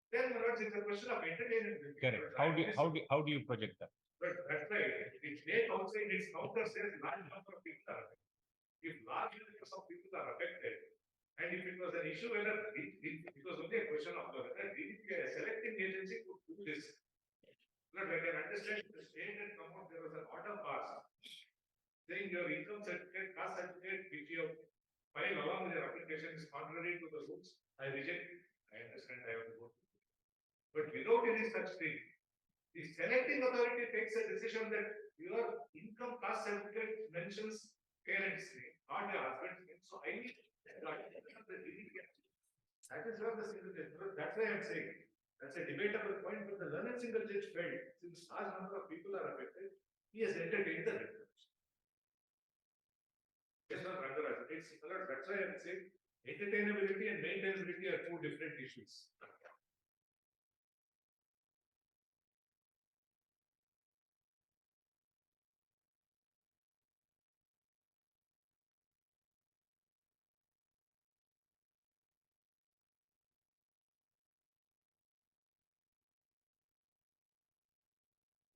then it's a question of entertainment. Correct. How do you project that? But that's right. The state also in its counter says large number of people are affected. If large numbers of people are affected, and if it was an issue whether it was only a question of whether DDPA, a selecting agency, could do this. But I can understand the state had come out, there was an order passed saying your income certificate, caste certificate, which you have filed along with your application is contrary to the rules. I reject it. I understand I have to go. But without any such thing, the selecting authority takes a decision that your income caste certificate mentions parents' name, not your husband's name. So I need the DDPA. That is where the single judge. That's why I am saying that's a debatable point, but the learned single judge felt since large number of people are affected, he has entertained the reference. Yes, not Rangarajan. It's similar. That's why I am saying entertainability and maintainability are two different issues.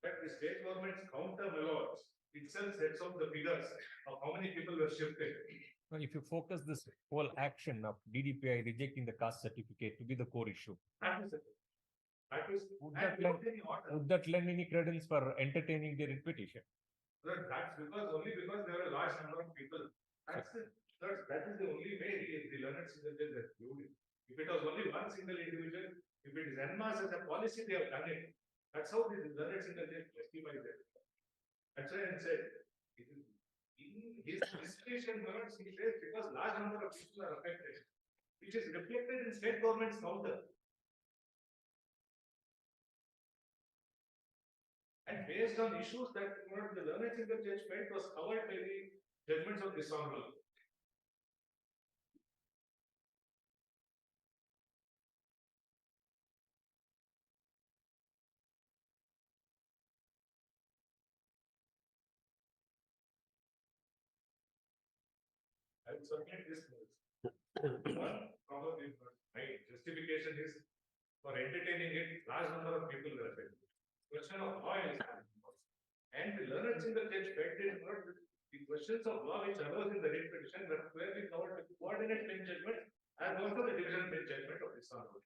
But the state government's counter mallards itself sets out the figures of how many people were shifted. Now, if you focus this whole action of DDPI rejecting the caste certificate to be the core issue, That is it. That is, would and that, without lend, any order. would that lend any credence for entertaining their petition? That's because only because there are a large number of people. That is the only way the learned single judge has viewed it. If it was only one single individual, if it is en masse as a policy, they have done it. That's how the learned single judge justifies it. That's why I said, it is in his discretion, he says because large number of people are affected, which is reflected in state government's counter. And based on issues that the learned single judge felt was covered by the judgments of dishonorable. I would submit this news. One probably my justification is for entertaining it, large number of people were affected. Question of law is and the learned single judge felt it not the questions of law which arose in the writ petition were clearly covered with coordinate bench judgment and also the division bench judgment of dishonorable.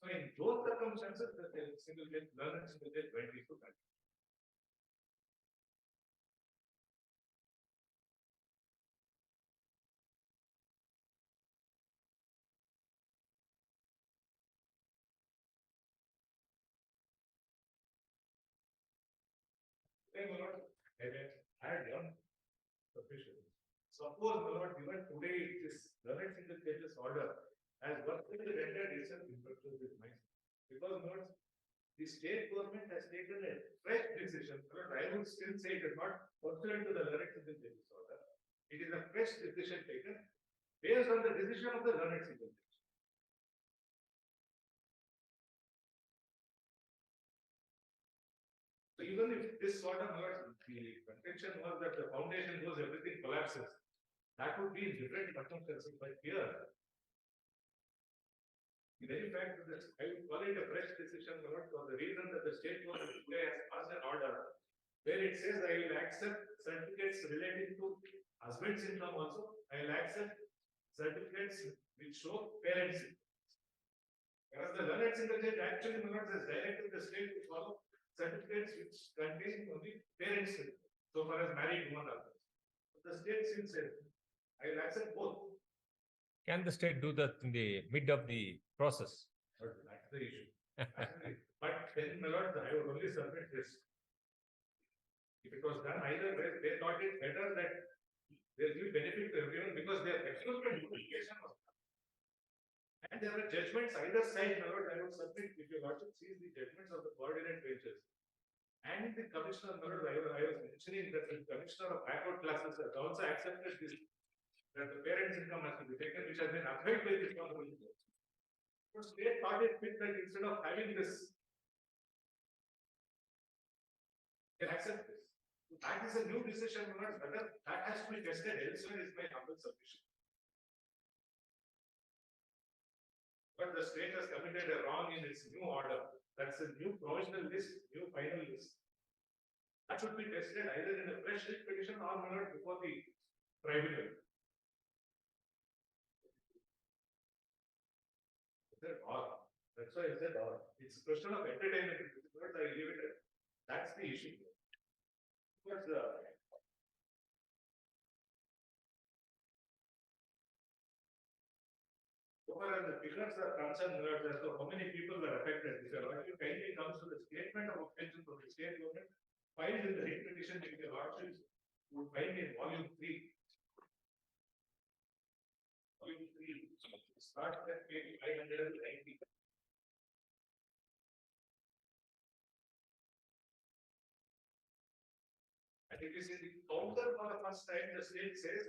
So in those circumstances, the single judge, learned single judge went into that. I had done sufficient. Suppose, my lord, given today this learned single judge's order has virtually rendered itself infructuous with myself. Because, my lord, the state government has taken a fresh decision. My lord, I would still say it is not pursuant to the learned single judge's order. It is a fresh decision taken based on the decision of the learned single judge. So even if this sort of the contention was that the foundation goes, everything collapses, that would be in different circumstances. But here, the very fact that this, I would call it a fresh decision for the reason that the state government today has passed an order where it says I will accept certificates relating to husband's income also. I will accept certificates which show parents' income. Whereas the learned single judge actually has directed the state to follow certificates which contain only parents' income, so far as married women are concerned. The state still says, I will accept both. Can the state do that in the mid of the process? But that's the issue. But then, my lord, I would only submit this. If it was done either way, they thought it better that they give benefit to everyone because their exclusion notification was done. And there were judgments either side, my lord, I would submit if your lordship sees the judgments of the coordinate benches. And the commissioner, my lord, I was mentioning that the commissioner of backward classes has also accepted this, that the parents' income has to be taken, which has been upheld by this honorable judge. But state thought it fit that instead of having this, they accept this. That is a new decision, my lord, whether that has to be tested elsewhere is my humble submission. But the state has committed a wrong in its new order. That's a new provisional list, new final list. That should be tested either in a fresh writ petition or not before the tribunal. Or that's why I said or. It's a question of entertainment. But I leave it at that's the issue. But so far as the figures are concerned, as to how many people are affected, if your lordship kindly comes to the statement of objection from the state government, filed in the writ petition, if your lordship would find in volume 3. Volume 3 starts at page 590. And if you see the counter for the first time, the state says,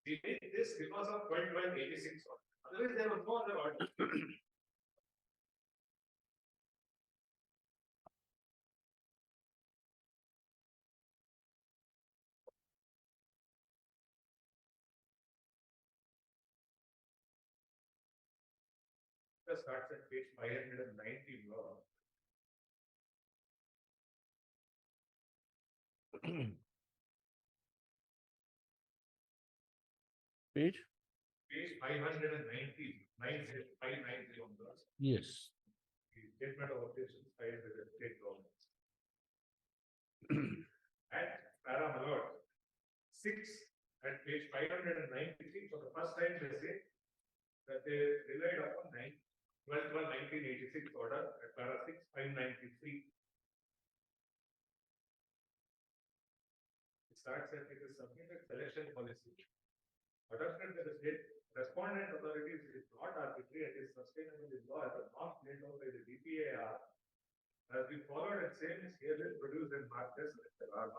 we did this because of 1286 order. Otherwise, there was no other order. Starts at page 590 law. Page? Page 590, 590 on the Yes. statement of operations filed with the state government. At para malord 6 at page 593, for the first time they say that they relied upon 1986 order at para 6, 593. It starts that it is submitted selection policy adopted by the state respondent authorities is not arbitrary and is sustainable in law as a norm laid down by the GPSTR has been followed and same is herewith produced and marked as R1.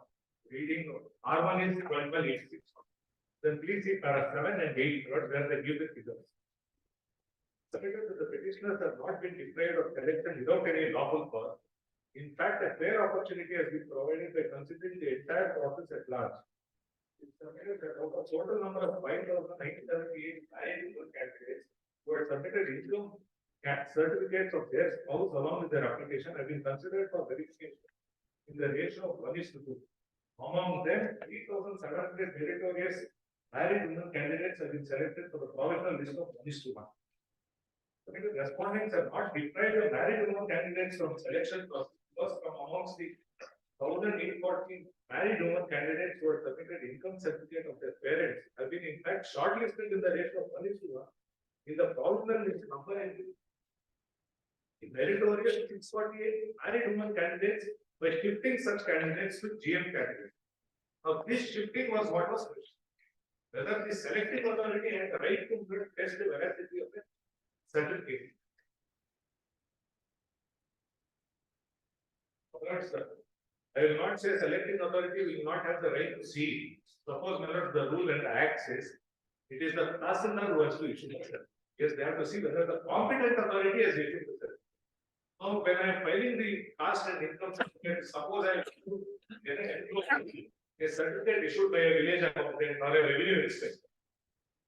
Reading R1 is 1286. Then please see para 7 and 8 where they give the figures. Submitted to the petitioners have not been deprived of collection without any lawful cause. In fact, a fair opportunity has been provided by considering the entire process at large. It's submitted that out of total number of 5,978 valid candidates who had submitted income certificates of their spouse along with their application have been considered for verification in the ratio of 1:2. Among them, 3,700 meritorious married women candidates have been selected for the provisional list of 1:1. The respondents have not deprived the married women candidates from selection process because from amongst the 1,814 married women candidates who have submitted income certificate of their parents have been in fact shortlisted in the ratio of 1:1. In the provisional list number in meritorious 648 married women candidates by shifting such candidates to GM category. Now this shifting was what was questioned. Whether the selecting authority had the right to test the veracity of the certificate. I will not say selecting authority will not have the right to see. Suppose the rule and the act says it is the Tahsildar who has to issue the certificate. Yes, they have to see whether the competent authority has issued the certificate. Now, when I am filing the caste and income certificate, suppose I get a certificate issued by a village accountant or a revenue inspector.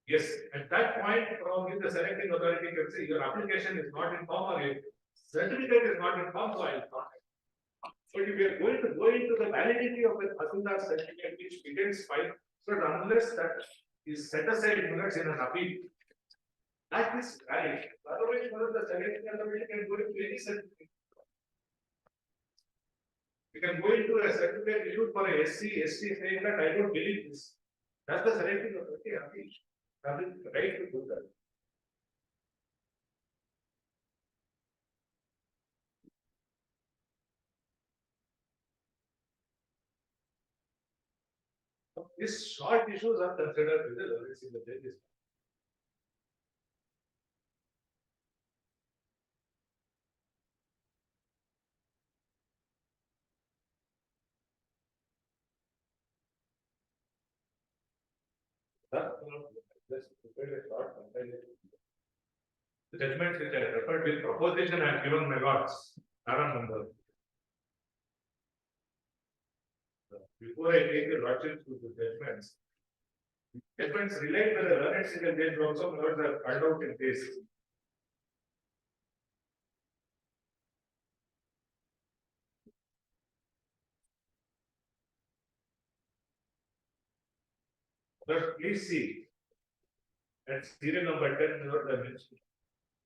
Yes, at that point, probably the selecting authority can say your application is not in form or your certificate is not in form, so I will not. But if we are going to go into the validity of a Tahsildar certificate which begins file, so unless that is set aside in an appeal, that is valid. Otherwise, the selecting authority can go into any certificate. You can go into a certificate issued for a SC, ST saying that I don't believe this. That's the selecting authority appeal. Having the right to do that. These short issues are considered with the learners in the judges. The judgments which I referred with proposition I have given my lords. Number. Before I take the lordships to the judgments relate to the learned single judge also my lords are called out in this. But please see at serial number 10 your dimension.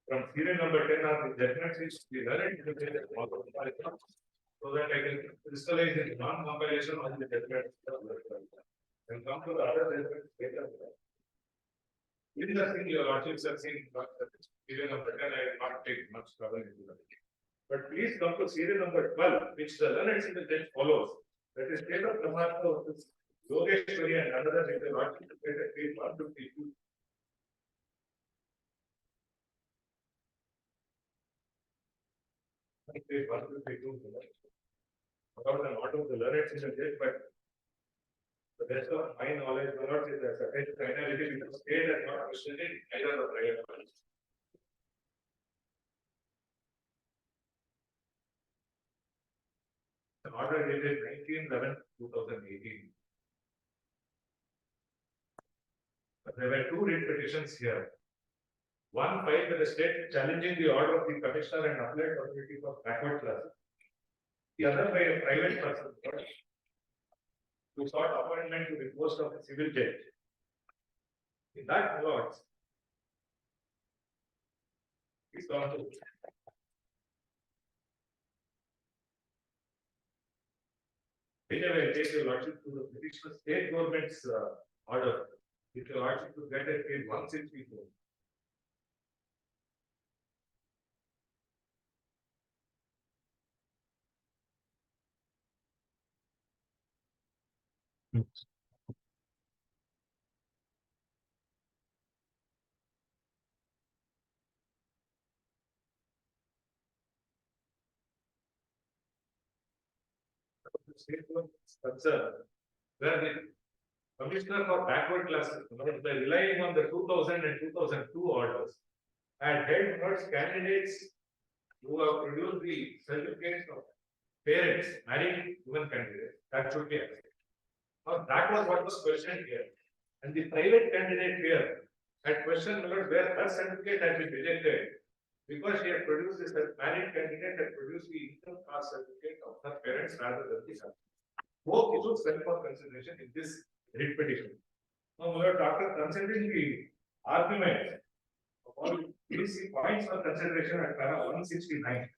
From serial number 10 are the judgments which the learned single judge has followed. So that I can crystallize in non-compilation of the judgment and come to the other judgments later. This is the thing your lordships have seen, serial number 10, I will not take much trouble into that. But please come to serial number 12, which the learned single judge follows. That is state of Kamartha, Yogeshwari and another in the lordship state at page 152. Page 152. About the lot of the learned single judge, but the best of my knowledge, my lord, is a certain finality because state has not questioned it, either the private ones. The order dated 19/11/2018. But there were two writ petitions here. One filed by the state challenging the order of the commissioner and applied authority for backward classes. The other by a private person. who sought appointment to the post of a civil judge. In that, my lords, he's gone to anyway, take your lordship to the British state government's order. If your lordship to get a case 164. The state government's concern, where the Commissioner for Backward Classes, by relying on the 2000 and 2002 orders, had held notes candidates who have produced the certificates of parents marrying women candidates. That should be accepted. Now, that was what was questioned here. And the private candidate here had questioned where her certificate had been rejected because she had produced this married candidate had produced the income caste certificate of her parents rather than the husband. Both issues fell for consideration in this writ petition. Now, my lord, after considering the argument of all these points for consideration at para 169,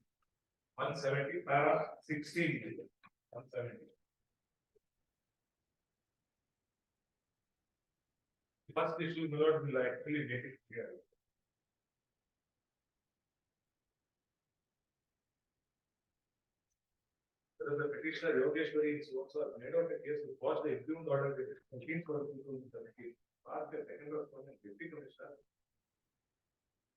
170, para 16, 170. The first issue, my lord, will actually make it clear. The petitioner Yogeshwari is also made out a case to quash the impugned order dated 19/4/2017. Asked the second respondent, Deputy Commissioner,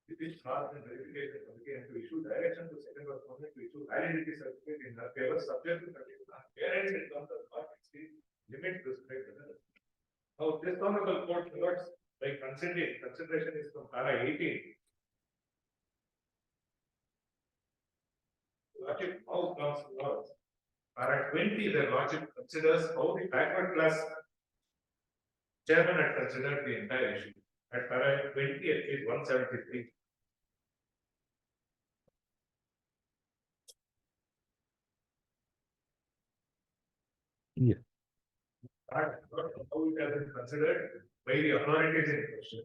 which asked the verification committee and to issue direction to second respondent to issue validity certificate in her favor, subject to condition. Parents in terms of not exceed limit prescribed. Now, this honorable court notes by consideration is from para 18. Logic now comes towards. Para 20, the logic considers how the backward class chairman had considered the entire issue. At para 20, at page 173. Yeah. How it has been considered by the authorities in question.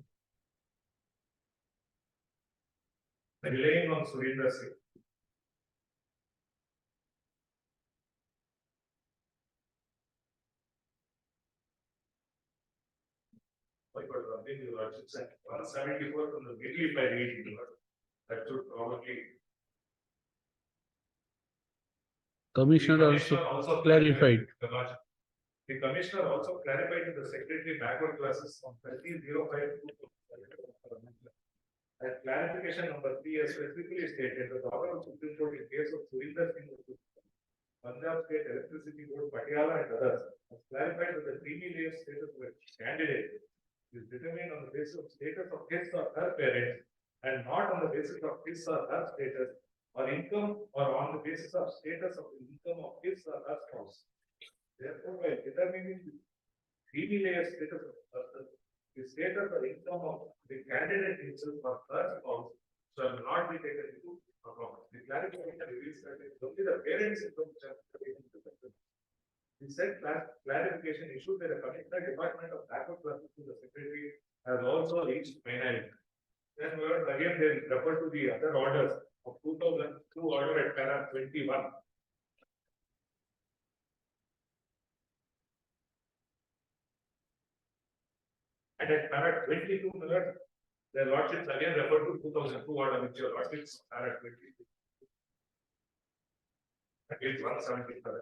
Relying on Surendra Singh. Lordship 174 from the middle if I read that should probably. Commissioner also clarified. The commissioner also clarified to the secretary backward classes on 30/05. That clarification number 3 has specifically stated that the order of Supreme Court in case of Surendra Singh, Punjab State Electricity Board, Patiala and others has clarified that the creamy layer status of a candidate is determined on the basis of status of his or her parents and not on the basis of his or her status or income or on the basis of status of the income of his or her spouse. Therefore, by determining the creamy layer status of the status or income of the candidate himself or her spouse shall not be taken into account. The clarification reveals that it's only the parents' income which are taken into account. The said clarification issued by the Commissioner Department of Backward Classes to the Secretary has also reached finality. Then again they refer to the other orders of 2002 order at para 21. And at para 22, the lordships again refer to 2002 order, which your lordships are at 22. Page 177.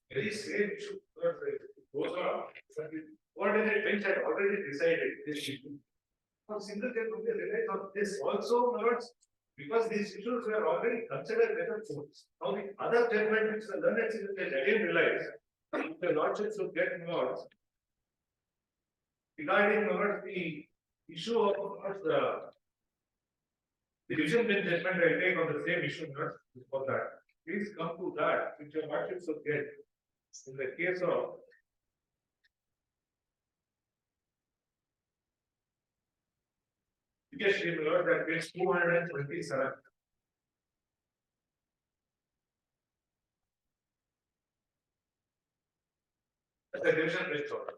Very strange issue. Those are ordinary bench had already decided this issue. Now, single judge only relies on this also, lords. because these issues were already considered as a courts. Now the other judgment which the learned citizen again realized, the lordship should get involved regarding the issue of the division bench judgment I take on the same issue, not for that. Please come to that, which your lordship should get in the case of Yes, we learned that page 227. The division bench order.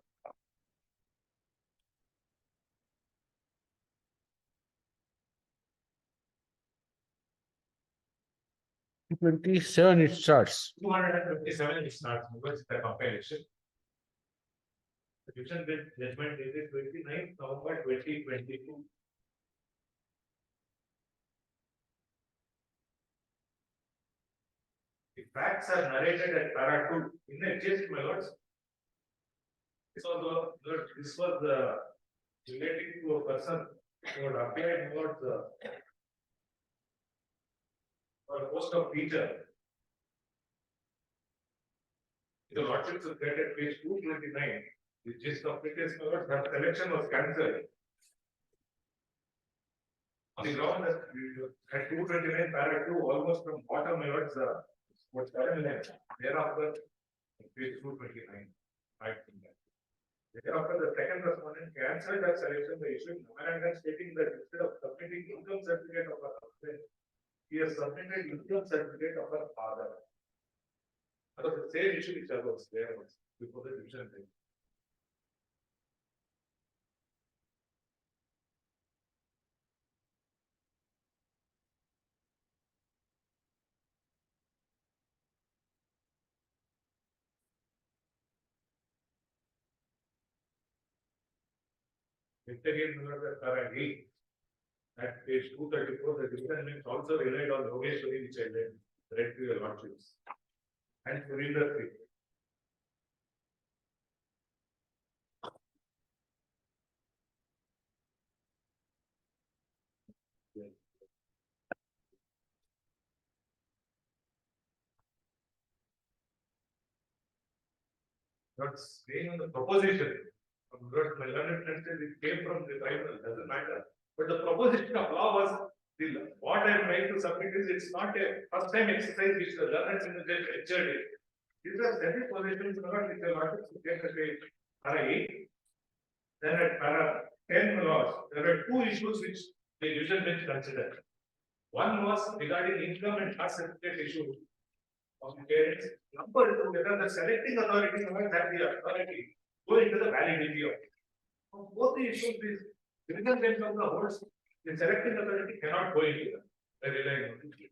27 it starts. 257 it starts because the compilation. The division bench judgment dated 29th November 2022. The facts are narrated at para 2 in the gist, my lords. This was the relating to a person who had applied towards for a post of teacher. The lordship should get at page 229. The gist of it is that selection was cancelled. On the ground that at 229 para 2, almost from bottom towards what's current length. Thereafter, page 229. I think that. Thereafter, the second respondent cancelled that selection by issuing memorandum stating that instead of submitting income certificate of her husband, he has submitted income certificate of her father. That was the same issue which was there before the division thing. Again, remember that para 8 at page 234, the division bench also relied on Yogeshwari, which I read to your lordships, and Surinder Singh. Not staying on the proposition. My learned friend said it came from the tribunal, doesn't matter. But the proposition of law was what I am trying to submit is it's not a first time exercise which the learned in the judge lectured it. These are separate positions which the lords get at para 8. Then at para 10 laws, there were two issues which the division bench considered. One was regarding income and tax certificate issue of the parents. Number two, whether the selecting authority has the authority go into the validity of it. Both the issues is division bench of the holds, the selecting authority cannot go into the relying on it.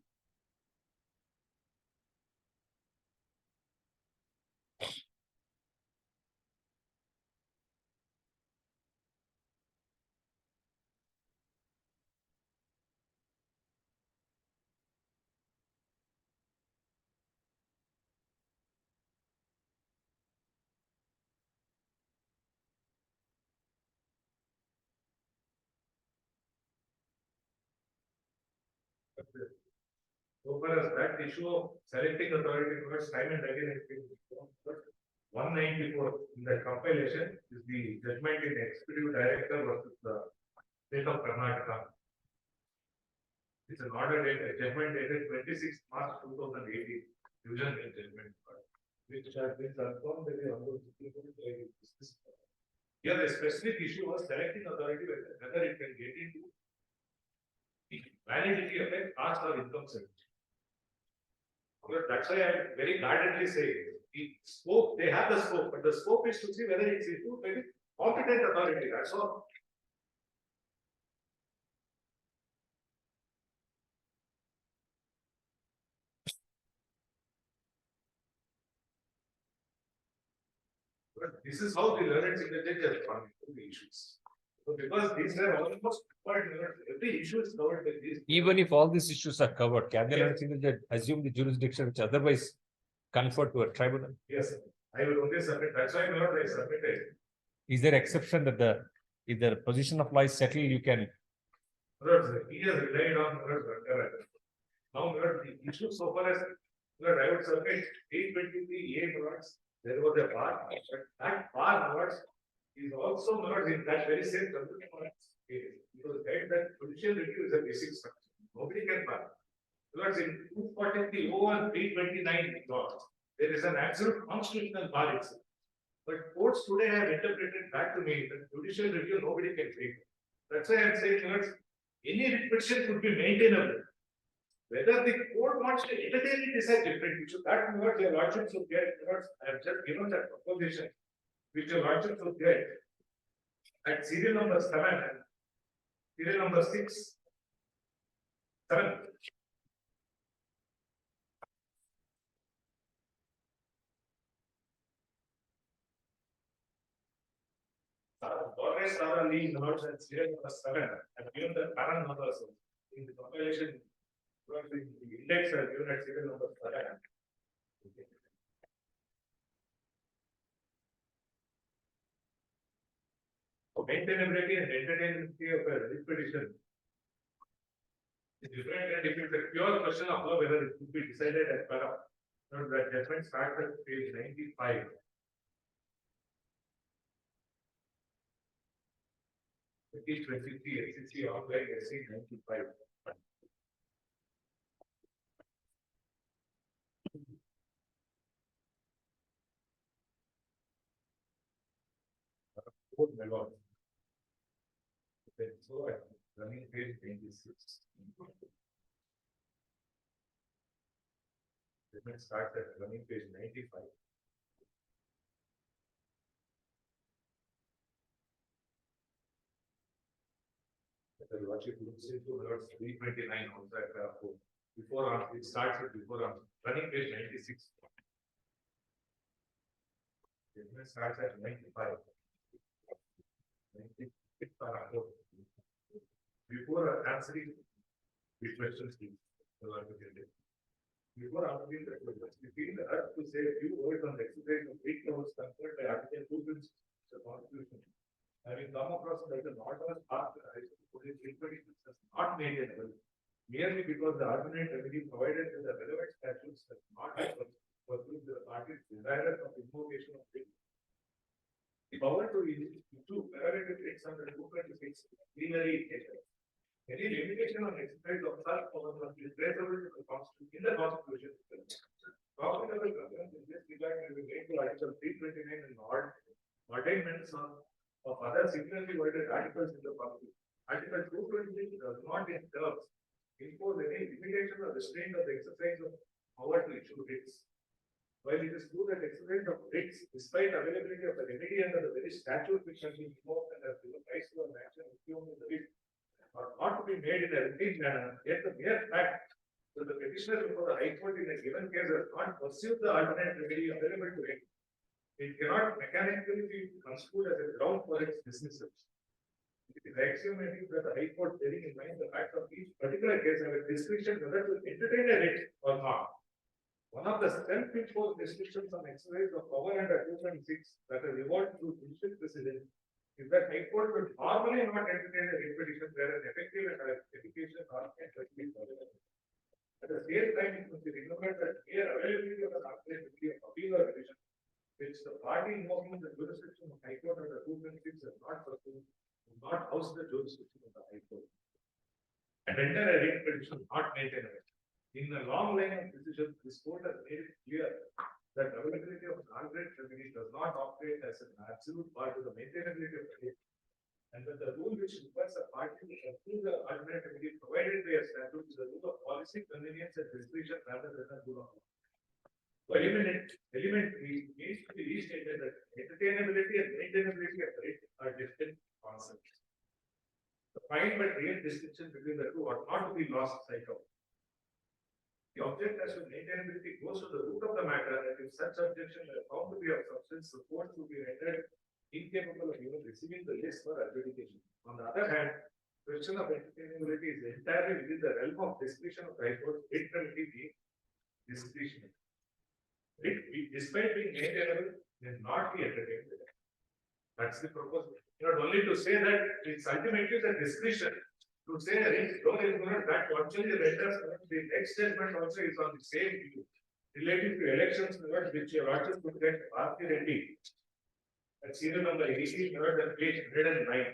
So far as that issue of selecting authority towards time and again has been 194 in the compilation is the judgment in executive director versus the state of Karnataka. It's an order dated, judgment dated 26 March 2018, division bench judgment, which has been confirmed by the Honorable Supreme Court. Here the specific issue was selecting authority whether it can get into the validity of a caste or income certificate. That's why I very guardedly say the scope, they have the scope, but the scope is to see whether it's issued by the competent authority. That's all. But this is how the learned signature has gone into the issues. So because these are almost every issue is covered by these. Even if all these issues are covered, can the learned signature assume the jurisdiction which otherwise conferred to a tribunal? Yes, I will only submit. That's why I submitted. Is there exception that if the position of law is settled, you can He has relied on now the issue so far as I would submit 823A, there was a bar, but that bar is also not in that very same case. Because that judicial review is a basic structure. Nobody can bar. Because in 243 and 329 laws, there is an absolute constitutional bar itself. But courts today have interpreted back to me that judicial review nobody can take. That's why I'm saying any restriction could be maintainable. Whether the court wants to entertain it is a different issue. That what your lordship should get. I have just given that proposition, which your lordship should get at serial number 7 and serial number 6. 7. Always are lead notes at serial number 7. I've given the parent numbers in the compilation. The index are given at serial number 7. Maintainability and entertainability of a repetition is different, and if it's a pure question of law, whether it could be decided as per the judgment starts at page 95. Page 23, SEC online SC 95. Fourth melon. So running page 26. Judgment starts at running page 95. The logic looks into words 329 outside paragraph 4. Before on, it starts with before on, running page 96. Judgment starts at 95. 96 paragraph 4. Before answering the questions, before answering the questions, we feel the urge to say a few words on the exercise of 8 hours conferred by Article 2 of the Constitution. Having come across that the northern part of the high school police repetitions is not maintainable, merely because the alternate remedy provided in the relevant statutes has not pursued the party's desire of invocation of it. The power to issue prerogative takes under 226 plenary nature. Any limitation on exercise of such power must be traceable to the Constitution in the Constitution. Profitable concerns in this regard may be made to Article 329 and ordainments of other similarly worded articles in the Constitution. Article 226 does not in terms impose any limitation or restraint of the exercise of power to issue writs. While it is true that exercise of writs, despite availability of the remedy under the very statute which has been invoked and has given rise to an action assumed in the writ, are not to be made in a routine manner, yet the mere fact that the petitioner before the High Court in a given case has not pursued the alternate remedy available to him, it cannot mechanically be construed as a ground for its dismissal. It is axiomatic that the High Court, bearing in mind the fact of each particular case, have a discretion whether to entertain a writ or not. One of the self-imposed restrictions on exercise of power under 226 that has evolved through judicial precedent is that High Court will normally not entertain a writ petition where an effective and efficacious argument has been available. At the same time, it must be remembered that mere availability of an argument will be a appeal or petition, which the party invoking the jurisdiction of High Court under 226 has not pursued, will not house the jurisdiction of the High Court. And render a writ petition not maintainable. In the long line of decisions, this court has made it clear that availability of an alternate remedy does not operate as an absolute bar to the maintainability of the case, and that the rule which requires a party to approve the alternate remedy provided by a statute is a rule of policy, convenience, and discretion rather than a rule of law. So element 3 needs to be restated that entertainability and maintainability of rate are distinct concepts. The fine but real distinction between the two are not to be lost sight of. The object as to maintainability goes to the root of the matter, and if such objection is found to be of substance, the court will be rendered incapable of even receiving the list for adjudication. On the other hand, question of entertainability is entirely within the realm of discretion of the High Court, it remedy being discretionary. Despite being maintainable, may not be entertained. That's the proposal. Not only to say that it's ultimately the discretion To say rich loan is not that actually renders the next statement also is on the same view. Related to elections, which your lordship could get Bharti Reddy at serial number 18, and page 109.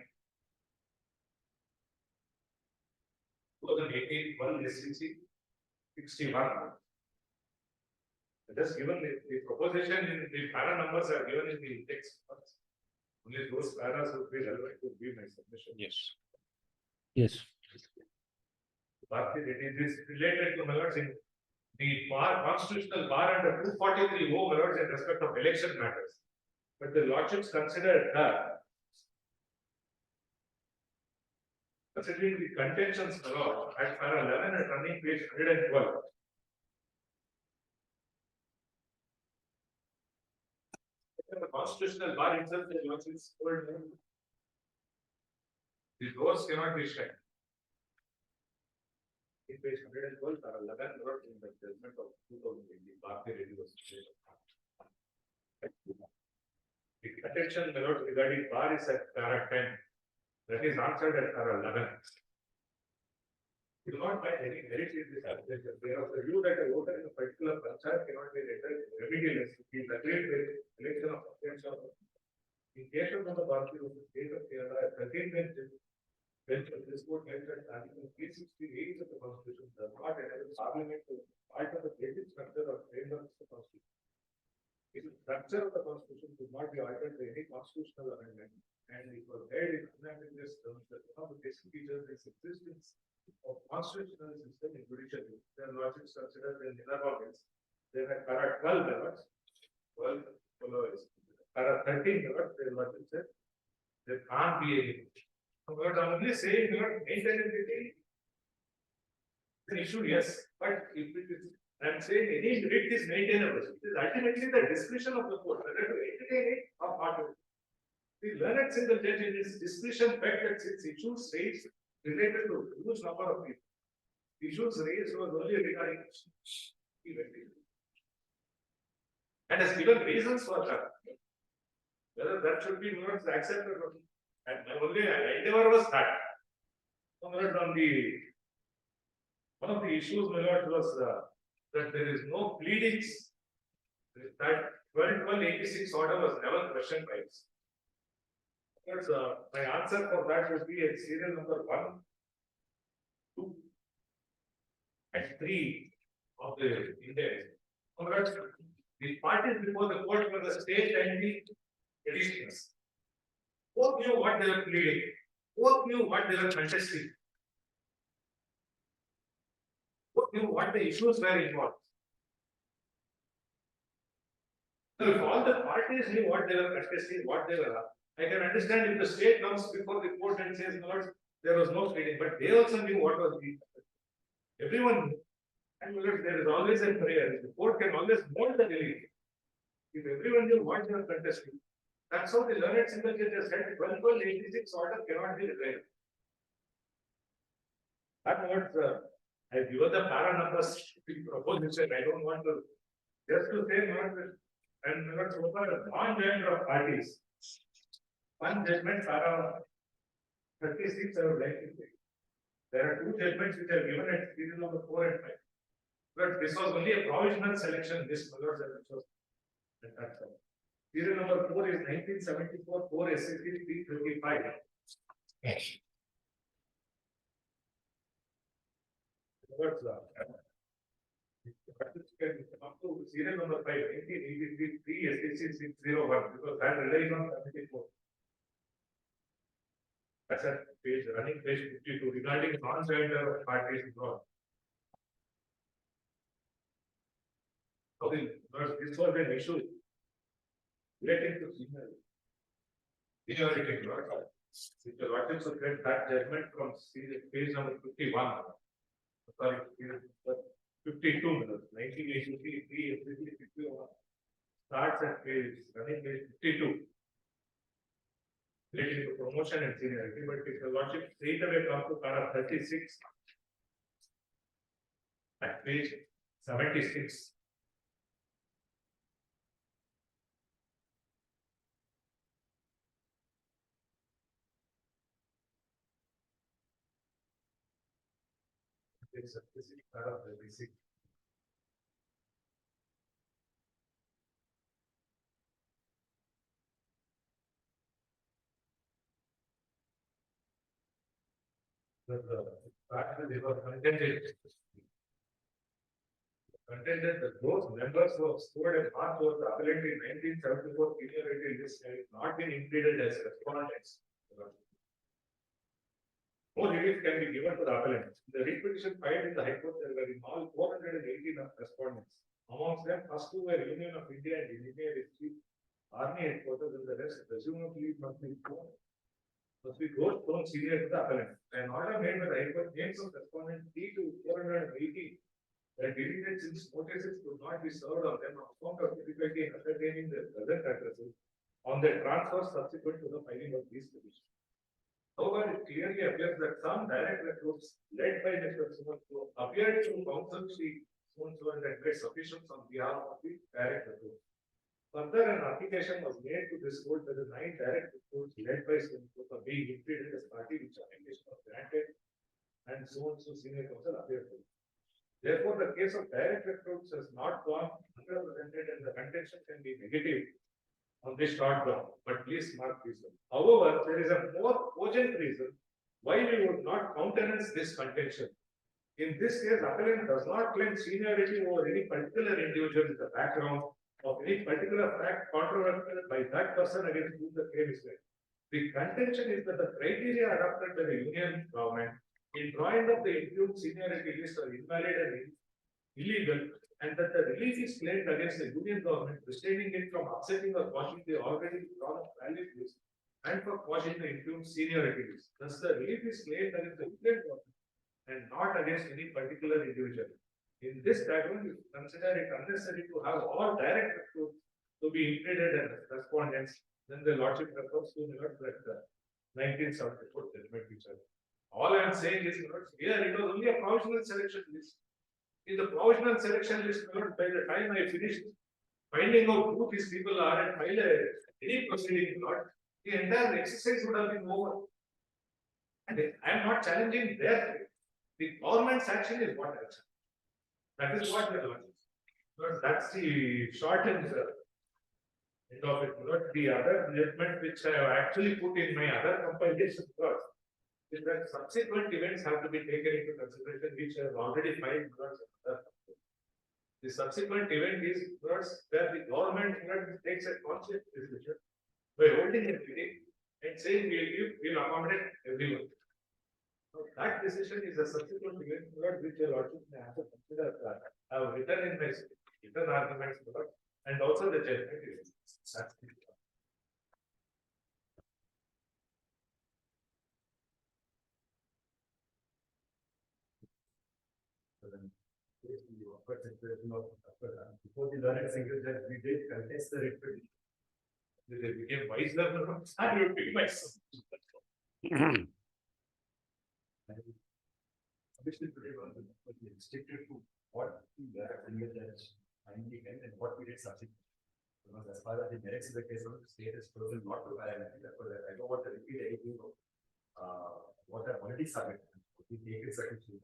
2018, 1 SCC 61. Just given the proposition in the para numbers are given in the text. Only those paras would be relevant to be my submission. Yes. Yes. Bharti Reddy is related to my in the bar, constitutional bar under 243 O in respect of election matters. But the lordships considered considering the contentions at para 11 and running page 112. The constitutional bar itself is lordships told the doors cannot be shut. In page 112, para 11 in the judgment of 2020, Bharti Reddy was the contention regarding bar is at para 10. That is answered at para 11. You do not find any merit in this application. They are of the view that a voter in a particular panchayat cannot be rendered remedial if he is agreed with election of potential. In case of the Bharti of the state of Kerala, 13 bench of this court held that Article 368 of the Constitution does not enable Parliament to alter the basic structure or framework of the Constitution. The structure of the Constitution could not be altered by any constitutional amendment, and it was held in unambiguous terms that one of the basic features is existence of constitutional system in judiciary. Their logic considered in Minerva case. There are para 12 levels, 12 followers. Para 13 levels, their logic said there can't be any. But I'm only saying maintainability is an issue, yes, but if it is, I'm saying any writ is maintainable. It is ultimately the discretion of the court whether to entertain it or not. The learned single judge in his discretion felt that since issues raised related to a huge number of people, issues raised was only regarding and has given reasons for that. Whether that should be accepted or not. And my only endeavor was that. On one of the issues, my lord, was that there is no pleadings. That 1286 order was never questioned by us. Because my answer for that would be at serial number 1, 2, and 3 of the index. The parties before the court were the state and the petitioners. Both knew what they were pleading. Both knew what they were contesting. Both knew what the issues were involved. So if all the parties knew what they were contesting, what they were, I can understand if the state comes before the court and says, "Lord, there was no pleading," but they also knew what was being. Everyone knew. And there is always a prayer. The court can always mold the relief. If everyone knew what they were contesting. That's how the learned single judge has said 1286 order cannot be revived. That words, I've given the para numbers to proposition. I don't want to just to say and not so far non-gender of parties. One judgment para 36 I would like to say. There are two judgments which are given at serial number 4 and 5. But this was only a provisional selection, this was at that time. Serial number 4 is 1974, 4 SCC 335. Yes. Up to serial number 5, 1983, 3 SCC 601, because that relies on 74. That's at page, running page 52, regarding non-gender parties involved. So this was an issue relating to seniority. If the lordships will get that judgment from page number 51, sorry, 52, 1983, 51, starts at page, running page 52, relating to promotion and seniority, but if the lordship straight away come to para 36, at page 76. It's a basic part of the basic. The fact that they were contended that those members who have scored a mark over the appellant in 1974 seniority list have not been included as respondents. No relief can be given to the appellant. The writ petition filed in the High Court, there were in all 418 respondents. Amongst them, first two were Union of India and Indian Chief Army headquarters, and the rest presumably must be those thrown senior to the appellant. An order made by the High Court names of respondent D to 480 that deleted since notices could not be served on them on account of difficulty in ascertaining their present addresses on their transfer subsequent to the filing of these petitions. However, it clearly appears that some direct recruits led by Mr. Sumanto appeared to counsel Sri Sumanto and made submissions on behalf of the direct recruits. Further, an application was made to this court that the 9 direct recruits led by Sumanto are being included as party, which application was granted, and Sumanto senior counsel appeared to. Therefore, the case of direct recruits has not gone underrepresented, and the contention can be negative on this short ground, but please mark this one. However, there is a more cogent reason why we would not countenance this contention. In this case, appellant does not claim seniority over any particular individual in the background of any particular fact controverted by that person against whom the claim is made. The contention is that the criteria adopted by the Union government in drawing up the improved seniority list are invalid and illegal, and that the relief is claimed against the Union government, restraining it from upsetting or quashing the already drawn up valid list and for quashing the improved seniority list. Thus, the relief is claimed against the Union government and not against any particular individual. In this background, you consider it unnecessary to have all direct recruits to be included as respondents, then the Lordship refers to the 1974 judgment feature. All I am saying is, here it was only a provisional selection list. In the provisional selection list, by the time I finished finding out who these people are and file any proceeding, the entire exercise would have been over. And I am not challenging their, the government's action is what action. That is what we are learning. That's the short end of it. The other judgment which I have actually put in my other compilation first is that subsequent events have to be taken into consideration, which I have already filed. The subsequent event is where the government takes a conscious decision by holding a meeting and saying we'll accommodate everyone. So that decision is a subsequent event which I also have to consider. I have written in my written arguments and also the judgment is. Before the learned single judge, we did contest the writ petition. They became wiser. I would be myself. Obviously, today was restricted to what the single judge finally held and what we did subsequently. Because as far as the merits of the case, the state is chosen not to file anything. Therefore, I don't want to repeat anything of what I've already submitted. We take it secondly.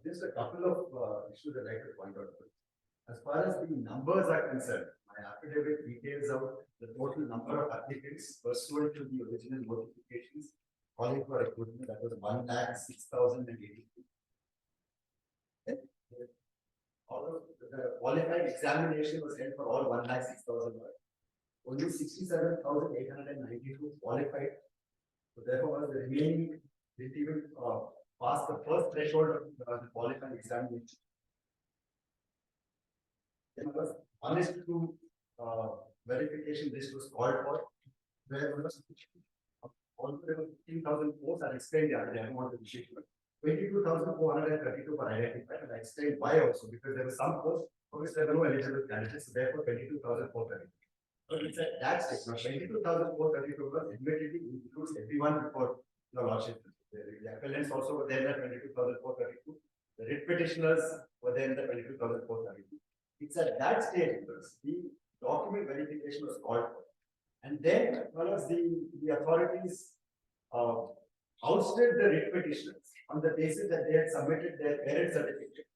Just a couple of issues I'd like to point out. As far as the numbers are concerned, my affidavit details out the total number of applicants pursuant to the original notifications calling for recruitment. That was 1,06,082. All of the qualified examination was held for all 1,06,000. Only 67,892 qualified. So therefore, the remaining didn't even pass the first threshold of the qualified examination. Then was honest to verification list was called for, where almost 15,000 posts are explained the other day. I don't want to be 22,432 were identified, and I explained why also, because there were some posts for which there were no eligible candidates, so therefore 22,432. So it's at that stage. Now 22,432 was admittedly includes everyone before your lordship. The appellants also were there at 22,432. The writ petitioners were there at 22,432. It's at that stage the document verification was called for. And then, as well as the authorities ousted the writ petitioners on the basis that they had submitted their parent certificate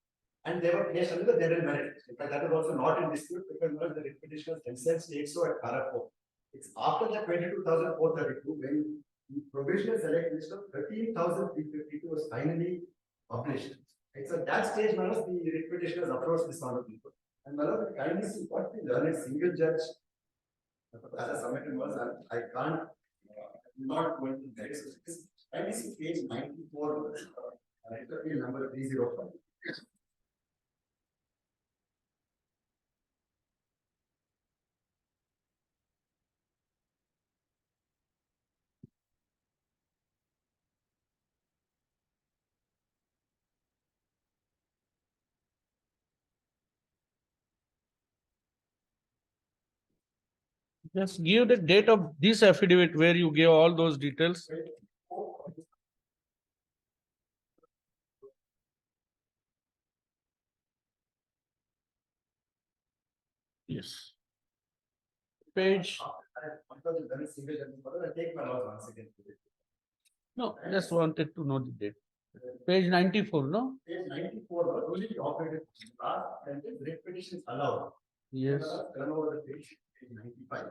and they were placed under the general merit list. In fact, that is also not in dispute because the writ petitioners themselves state so at para 4. It's after the 22,432 when the provisional select list of 13,352 was finally published. And so at that stage, Manoj, the writ petitioners approached this sort of people. And Manoj, kindly see what the learned single judge as a submitted was, I can't, I'm not going to get it. Kindly see page 94, appeal number 305. Just give the date of this affidavit where you gave all those details. Yes. Page, I take my loss once again. no, just wanted to know the date. Page 94, no? Page 94, only the operated last sentence, writ petitions allowed. Yes. Turn over the page 95.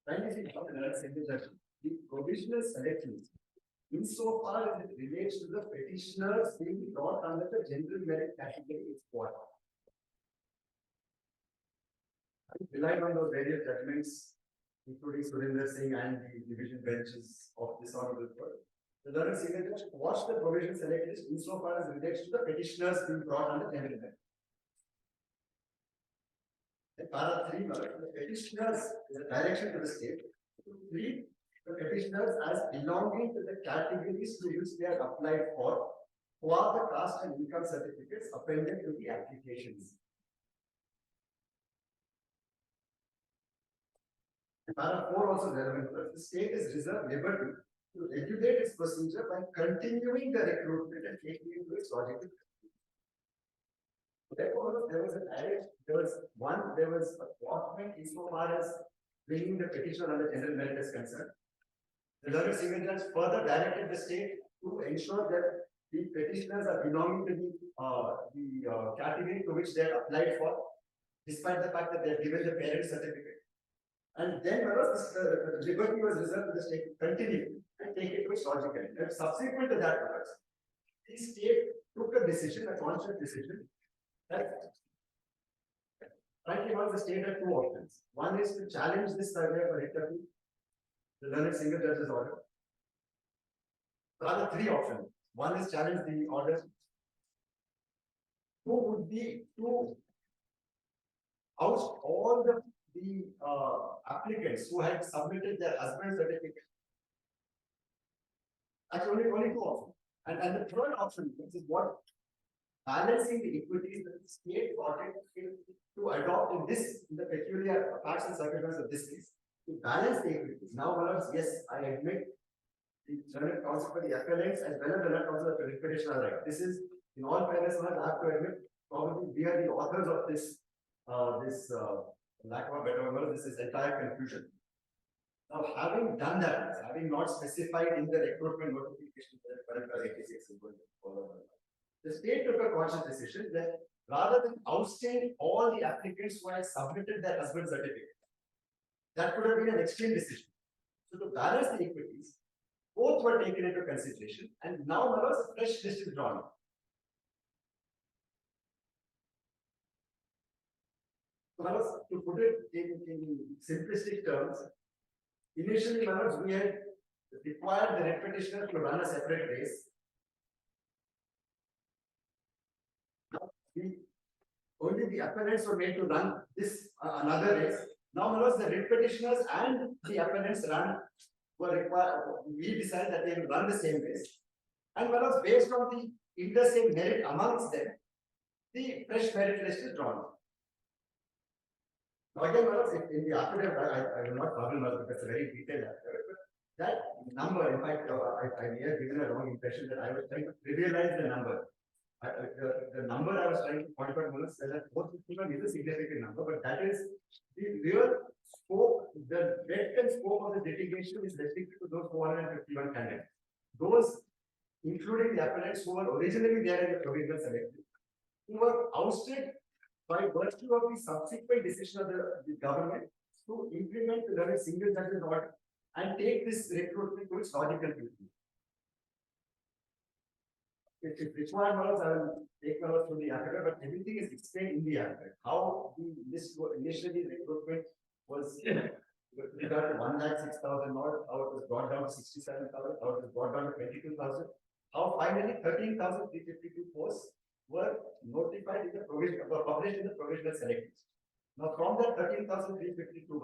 Kindly see how the learned single judge, the provisional selections, insofar as it relates to the petitioners being brought under the general merit category is what? Relying on those various judgments, including Surinder Singh and the division benches of this honorable court, the learned single judge watched the provision selected insofar as it relates to the petitioners being brought under general merit. In para 3, the petitioners is a direction to the state to treat the petitioners as belonging to the categories to which they are applied for, who are the caste and income certificates appended to the applications. Para 4 also relevant. The state is reserved liberty to regulate its procedure by continuing the recruitment and taking into its logical. Therefore, there was a document insofar as bringing the petition under general merit is concerned. The learned single judge further directed the state to ensure that the petitioners are belonging to the category to which they are applied for, despite the fact that they are given the parent certificate. And then the liberty was reserved to the state to continue and take it to its logical. And subsequent to that, the state took a decision, a conscious decision, that frankly, the state had two options. One is to challenge this survey for interview, the learned single judge's order. Rather, three options. One is challenge the order. Two would be to oust all the applicants who had submitted their husband certificate. Actually, only two options. And the third option, which is what balancing the equities that the state wanted to adopt in the peculiar facts and circumstances of this case, to balance the equities. Now, yes, I admit the learned counsel for the appellants as well as the learned counsel for the reputation are right. This is, in all fairness, I have to admit, probably we are the authors of this, lack of a better word, this is entire confusion. Now, having done that, having not specified in the recruitment notification that 86 is going to follow, the state took a conscious decision that rather than ousting all the applicants who had submitted their husband certificate, that could have been an extreme decision. So, to balance the equities, both were taken into consideration, and now a fresh list is drawn. So, to put it in simplistic terms, initially, we had required the writ petitioner to run a separate race. Only the appellants were made to run this another race. Now, the writ petitioners and the appellants were required. We decided that they will run the same race, and based on the intersame merit amongst them, the fresh merit list is drawn. Now, again, in the affidavit, I will not trouble much because it's a very detailed affidavit, but that number, in fact, I may have given a wrong impression that I was trying to trivialize the number. The number I was trying to point out was that 451 is a significant number, but that is the real scope, the breadth and scope of the litigation is restricted to those 451 candidates. Those including the appellants who were originally there in the provisional selective, who were ousted by virtue of the subsequent decision of the government to implement the single judge's order and take this recruitment to its logical conclusion. If required knowledge, I will take knowledge from the academic, but everything is explained in the academic. How the list initially recruitment was with regard to 1,06,000 not, how it was brought down to 67,000, how it was brought down to 22,000, how finally 13,352 posts were notified in the provision, were published in the provisional selectives. Now, from that 13,352,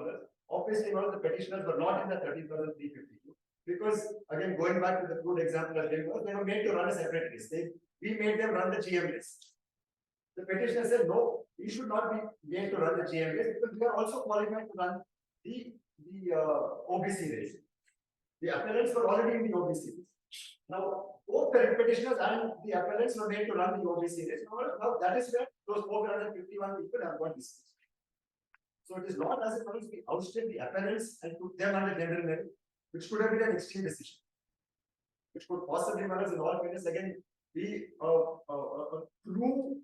obviously one of the petitioners were not in the 13,352. Because again, going back to the crude example again, they were made to run a separate list. We made them run the GM list. The petitioner said, no, we should not be made to run the GM list because we are also qualified to run the OBC list. The appellants were already in the OBC list. Now, both the petitioners and the appellants were made to run the OBC list. Now that is where those 451 people have got dismissed. So it is not as if we ousted the appellants and put them under general merit, which could have been an extreme decision, which could possibly, in all fairness, again be a true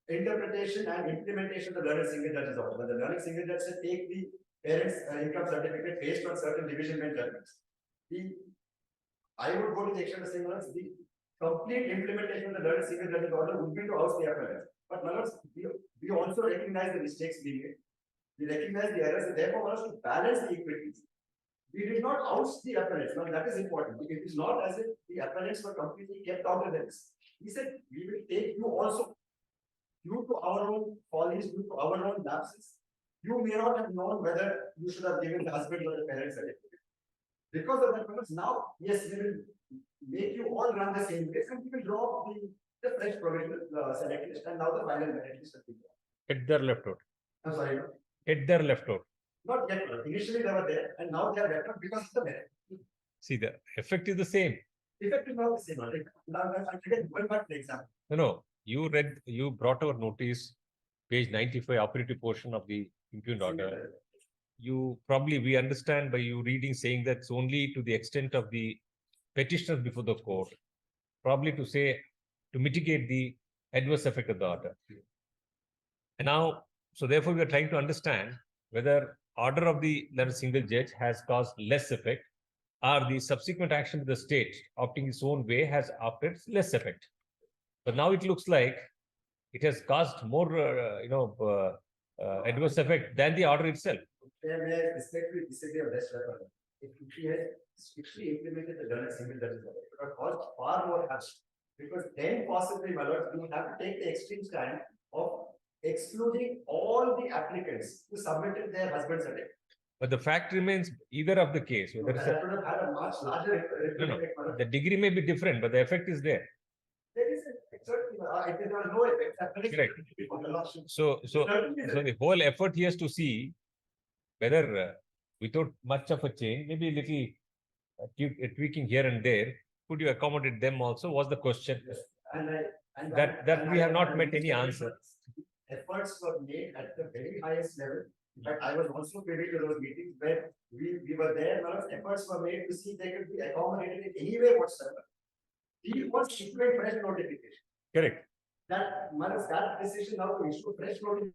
interpretation and implementation of the learned single judge's order. When the learned single judge said take the parents' income certificate based on certain division bench judgments, I would go to the extent of saying the complete implementation of the learned single judge's order would be to oust the appellants. But we also recognize the mistakes being made. We recognize the errors, and therefore us to balance the equities. We did not oust the appellants. Now that is important. It is not as if the appellants were completely kept out of this. He said, we will take you also. Due to our own follies, due to our own lapses, you may not have known whether you should have given the husband or the parents certificate. Because of that, now, yes, we will make you all run the same race and we will drop the fresh provisional select list and now the final merit list. At their left out. I'm sorry. At their left out. Not yet. Initially they were there and now they are left out because of the merit. See, the effect is the same. Effect is now the same. Now, again, going back to the example. No, you brought our notice, page 95, operative portion of the impugned order. We understand by you reading saying that it's only to the extent of the petitioners before the court, probably to mitigate the adverse effect of the order. And now, so therefore we are trying to understand whether order of the single judge has caused less effect or the subsequent action of the state opting its own way has opted less effect. But now it looks like it has caused more, adverse effect than the order itself. May I respectfully disagree on this? If she had strictly implemented the learned single judge's order, it would have caused far more harm. Because then possibly, my lord, we have to take the extreme stand of excluding all the applicants who submitted their husband's certificate. But the fact remains either of the case. That would have had a much larger the degree may be different, but the effect is there. There is certainly no effect. Correct. So the whole effort here is to see whether without much of a change, maybe a little tweaking here and there, could you accommodate them also? Was the question. Yes. And that we have not met any answer. Efforts were made at the very highest level. In fact, I was also privy to those meetings where we were there. Efforts were made to see if they could be accommodated in any way whatsoever. He was issuing fresh notification. Correct. That decision now to issue fresh notification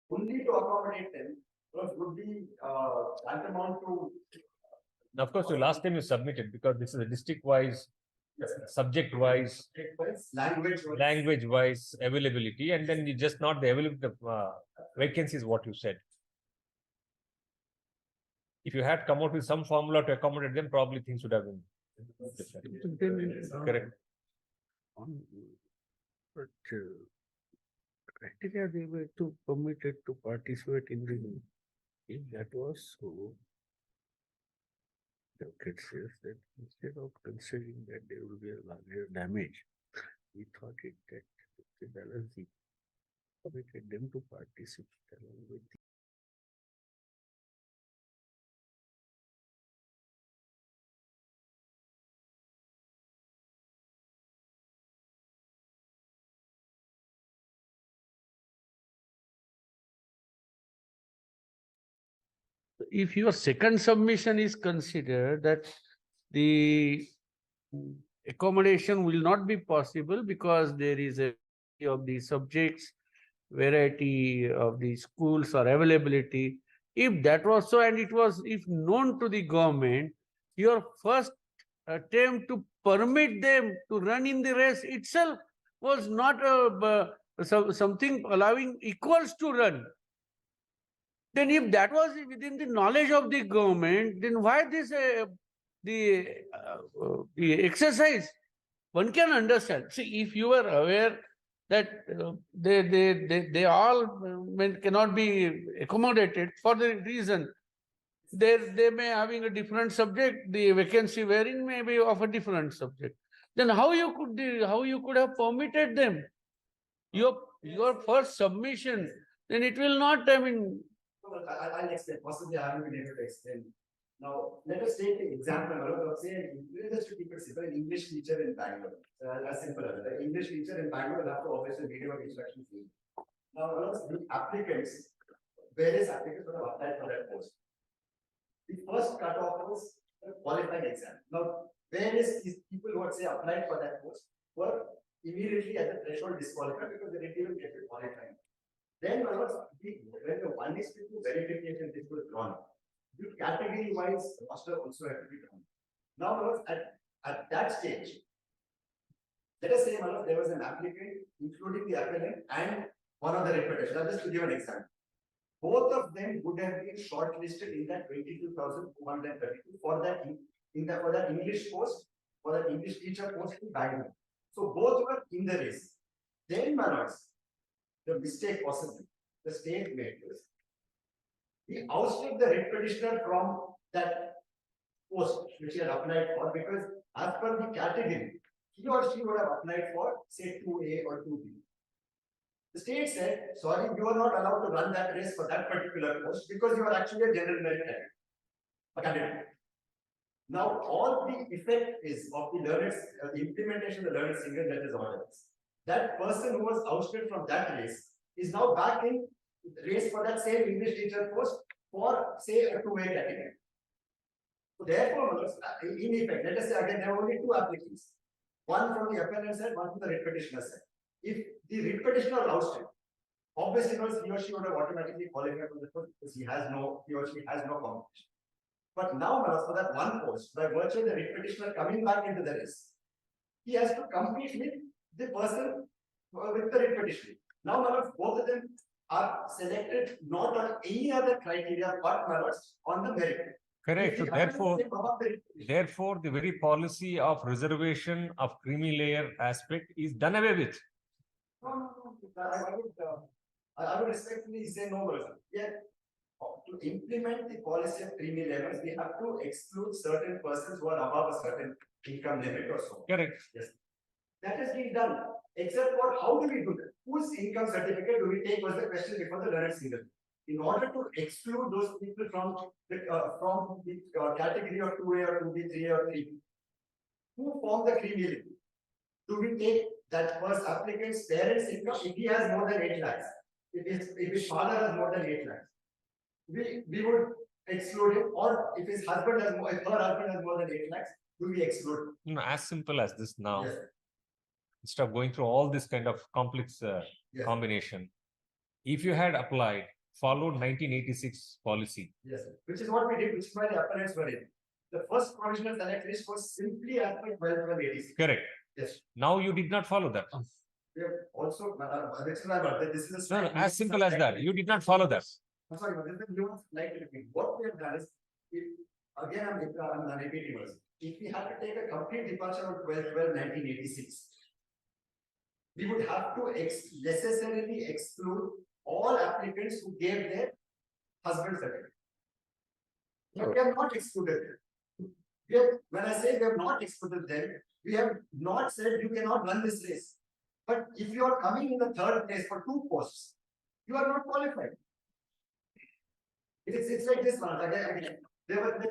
only to accommodate them would be tantamount to. Now, of course, the last time you submitted because this is a district-wise, subject-wise, language-wise availability, and then you just not the availability of vacancies. What you said. If you had come out with some formula to accommodate them, probably things would have been different. Correct. But criteria they were too permitted to participate in the. If that was so, the kid says that instead of considering that there will be a larger damage, we thought it that the balancing permitted them to participate along with the. If your second submission is considered that the accommodation will not be possible because there is a of the subjects, variety of the schools or availability. If that was so, and it was if known to the government, your first attempt to permit them to run in the race itself was not something allowing equals to run. Then if that was within the knowledge of the government, then why this the exercise? One can understand. See, if you are aware that they all cannot be accommodated for the reason they may having a different subject, the vacancy wherein may be of a different subject. Then how you could have permitted them? Your first submission, then it will not, I mean. I'll explain. Possibly I haven't been able to explain. Now, let us take the example of say, let's keep it simple, an English teacher in Bangalore. As simple as that. English teacher in Bangalore will have to obviously medium of instruction fee. Now, the applicants, various applicants would have applied for that post. The first cutoff was a qualifying exam. Now, various people who had say applied for that post were immediately at the threshold disqualified because they didn't even get to qualifying. Then when the 1:2 verification this was drawn, the category wise roster also had to be drawn. Now at that stage, let us say there was an applicant, including the applicant and one of the repetition. I'll just to give an example. Both of them would have been shortlisted in that 22,232 for that for that English post, for that English teacher post in Bangalore. So both were in the race. Then the mistake possibly the state made was he ousted the writ petitioner from that post which he had applied for because as per the category, he or she would have applied for say 2A or 2B. The state said, sorry, you are not allowed to run that race for that particular post because you are actually a general merit candidate. Now, all the effect is of the learners, the implementation of the learner single judges orders. That person who was ousted from that race is now back in race for that same English teacher post for say a 2A category. So therefore, in effect, let us say again there are only two applicants, one from the appellant side, one from the writ petitioner side. If the writ petitioner ousted, obviously he or she would have automatically qualified for the post because he or she has no competition. But now, for that one post, by virtue of the writ petitioner coming back into the race, he has to compete with the person with the writ petitioner. Now, both of them are selected not on any other criteria but on the merit. Correct. So therefore, the very policy of reservation of creamy layer aspect is done away with. No. I would respectfully say no, brother. Yeah. To implement the policy of creamy layers, we have to exclude certain persons who are above a certain income limit or so. Correct. Yes. That has been done. Except for how do we do that? Whose income certificate do we take was the question before the learned single. In order to exclude those people from the category of 2A or 2B, 3A or 3B, who form the creamy layer? Do we take that first applicant's parents' income if he has more than 8 lakhs? If his father has more than 8 lakhs, we would exclude him, or if his husband has more, if her husband has more than 8 lakhs, do we exclude him? You know, as simple as this now. Yes. Instead of going through all this kind of complex Yes. combination, if you had applied, followed 1986 policy. Yes, which is what we did, which is why the appellants were in. The first provisional select list was simply as per 1286. Correct. Yes. Now you did not follow that. We have also, this is No, as simple as that. You did not follow that. I'm sorry, but this is you like to repeat. What we have done is, again, I'm repeating this. If we had to take a complete departure of 12/12/1986, we would have to necessarily exclude all applicants who gave their husband certificate. But we have not excluded them. When I say we have not excluded them, we have not said you cannot run this race. But if you are coming in the third place for 2 posts, you are not qualified. It's like this one. Again, there were 3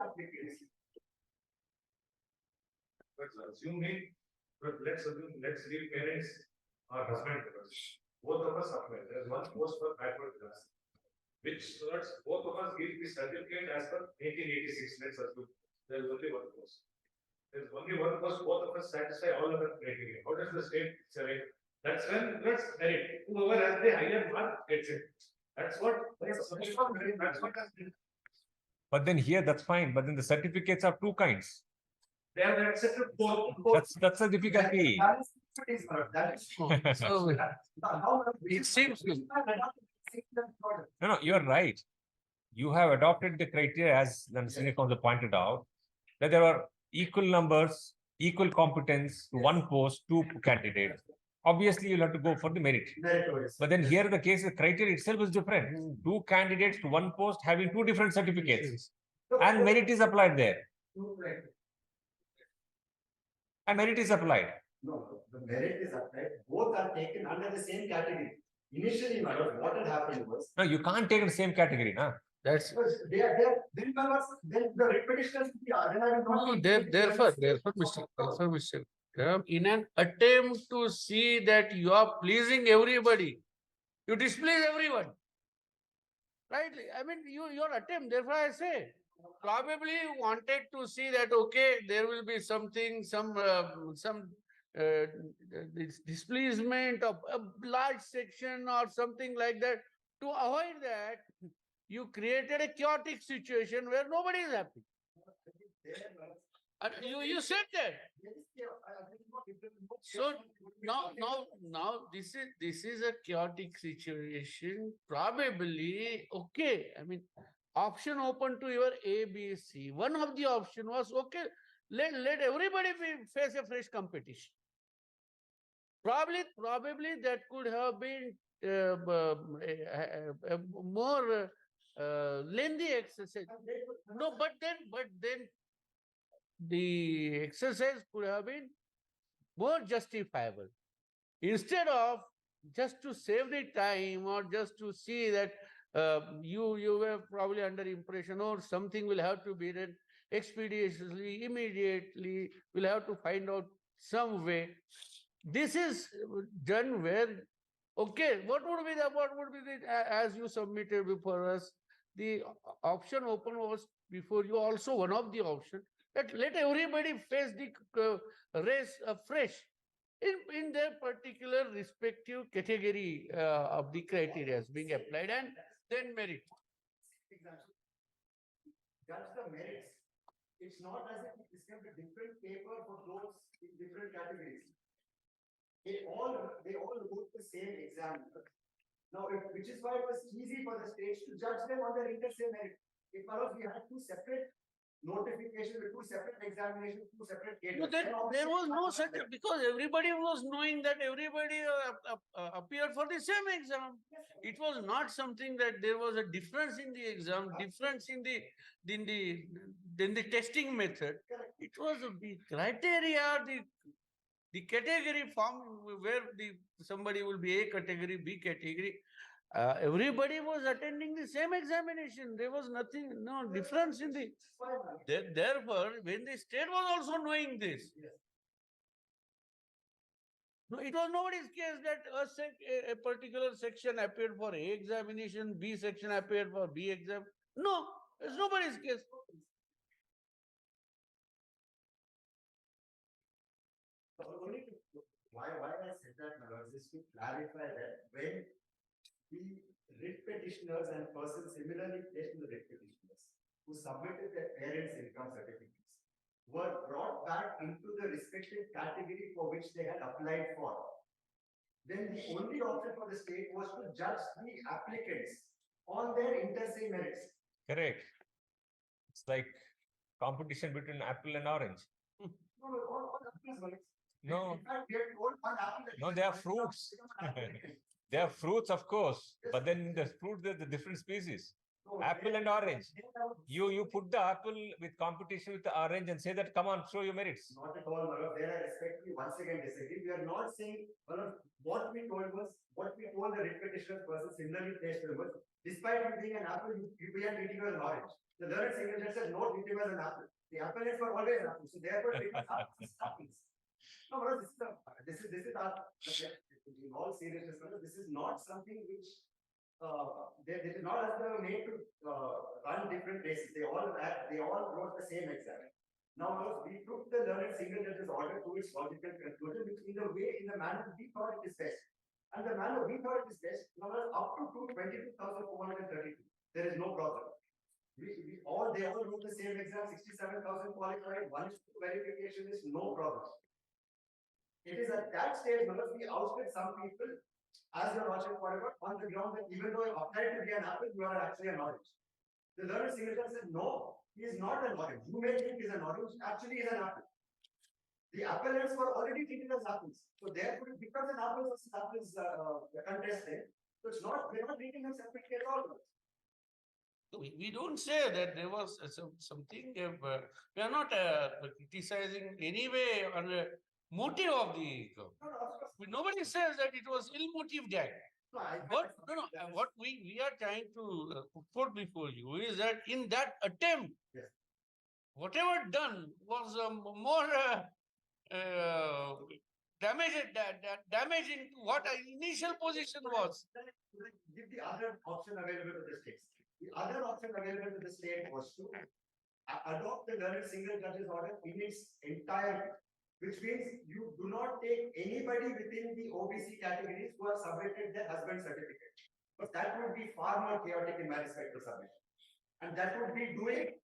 applicants. Let's leave parents or husband first. Both of us apply. There is one post for backward class, which both of us give the certificate as per 1886. Let's assume there is only one post. There's only one post, both of us satisfy all other criteria. How does the state survey? That's when let's merit. Whoever has the higher mark gets it. That's what. That's what has been. But then here, that's fine. But then the certificates are two kinds. They have accepted both. That's a difficulty. So it seems No, you're right. You have adopted the criteria as the senior counsel pointed out, that there are equal numbers, equal competence to one post, two candidates. Obviously, you'll have to go for the merit. But then here the case, the criteria itself is different. Two candidates to one post having two different certificates. And merit is applied there. And merit is applied. No, the merit is applied. Both are taken under the same category. Initially, my lord, what had happened was. No, you can't take the same category, na? that's They are there. Then the repetition. no, therefore, Mr. In an attempt to see that you are pleasing everybody, you displease everyone. Right? I mean, your attempt, therefore I say, probably you wanted to see that, okay, there will be something, some displeasement of a large section or something like that. To avoid that, you created a chaotic situation where nobody is happy. And you said that. So now this is a chaotic situation. Probably okay. I mean, option open to your A, B, C. One of the option was okay. Let everybody face a fresh competition. Probably that could have been a more lengthy exercise. No, but then the exercise could have been more justifiable. Instead of just to save the time or just to see that you were probably under impression or something will have to be done expeditiously, immediately, we'll have to find out some way. This is done where, okay, what would be as you submitted before us, the option open was before you also one of the option that let everybody face the race afresh in their particular respective category of the criteria is being applied and then merit. Judge the merits. It's not as if we discussed a different paper for those in different categories. They all wrote the same exam. Now, which is why it was easy for the states to judge them on their interstate merit. If we had two separate notifications with two separate examinations, two separate No, there was no such, because everybody was knowing that everybody appeared for the same exam. It was not something that there was a difference in the exam, difference in the testing method. It was the criteria, the category form where somebody will be A category, B category. Everybody was attending the same examination. There was no difference in the. Therefore, when the state was also knowing this, no, it was nobody's case that a particular section appeared for A examination, B section appeared for B exam. No, it's nobody's case. Why I said that, my lord, is to clarify that when the writ petitioners and persons similarly placed in the writ petitioners who submitted their parents' income certificates were brought back into the respective category for which they had applied for, then the only option for the state was to judge the applicants on their interstate merits. Correct. It's like competition between apple and orange. No. In fact, we are told one apple. No, they are fruits. They are fruits, of course, but then in the fruit, there's the different species. Apple and orange. You put the apple with competition with the orange and say that, come on, show your merits. Not at all, Madam. There I respectfully once again disagree. We are not saying, Madam, what we told the writ petitioner person similarly placed was, despite you being an apple, you began treating you as an orange. The learned single judge said, no, treat him as an apple. The apple is for always an apple. So therefore, treat him as apples. No, Madam, this is our, in all seriousness, Madam, this is not something which they did not as they were made to run different races. They all wrote the same exam. Now, we took the learned single judge's order to its logical conclusion, which in the manner we thought it is best. And the manner we thought it is best, now up to 22,432. There is no problem. They all wrote the same exam, 67,000 qualified, 1:2 verification is no problem. It is at that stage, we ousted some people, as your Lordship pointed out, on the ground that even though you applied to be an apple, you are actually an orange. The learned single judge said, no, he is not an orange. You may think he is an orange, actually he is an apple. The appellants were already treated as apples. So therefore, it becomes an apples versus apples contest there. So it's not, we're not treating them separately at all. We don't say that there was something, we are not criticizing anyway on the motive of the government. No, of course. Nobody says that it was ill-motived act. No, What we are trying to put before you is that in that attempt, Yes. whatever done was more damaging to what our initial position was. Give the other option available to the states. The other option available to the state was to adopt the learned single judge's order in its entirety, which means you do not take anybody within the OBC categories who have submitted their husband certificate. But that would be far more chaotic in my respect to submission. And that would be doing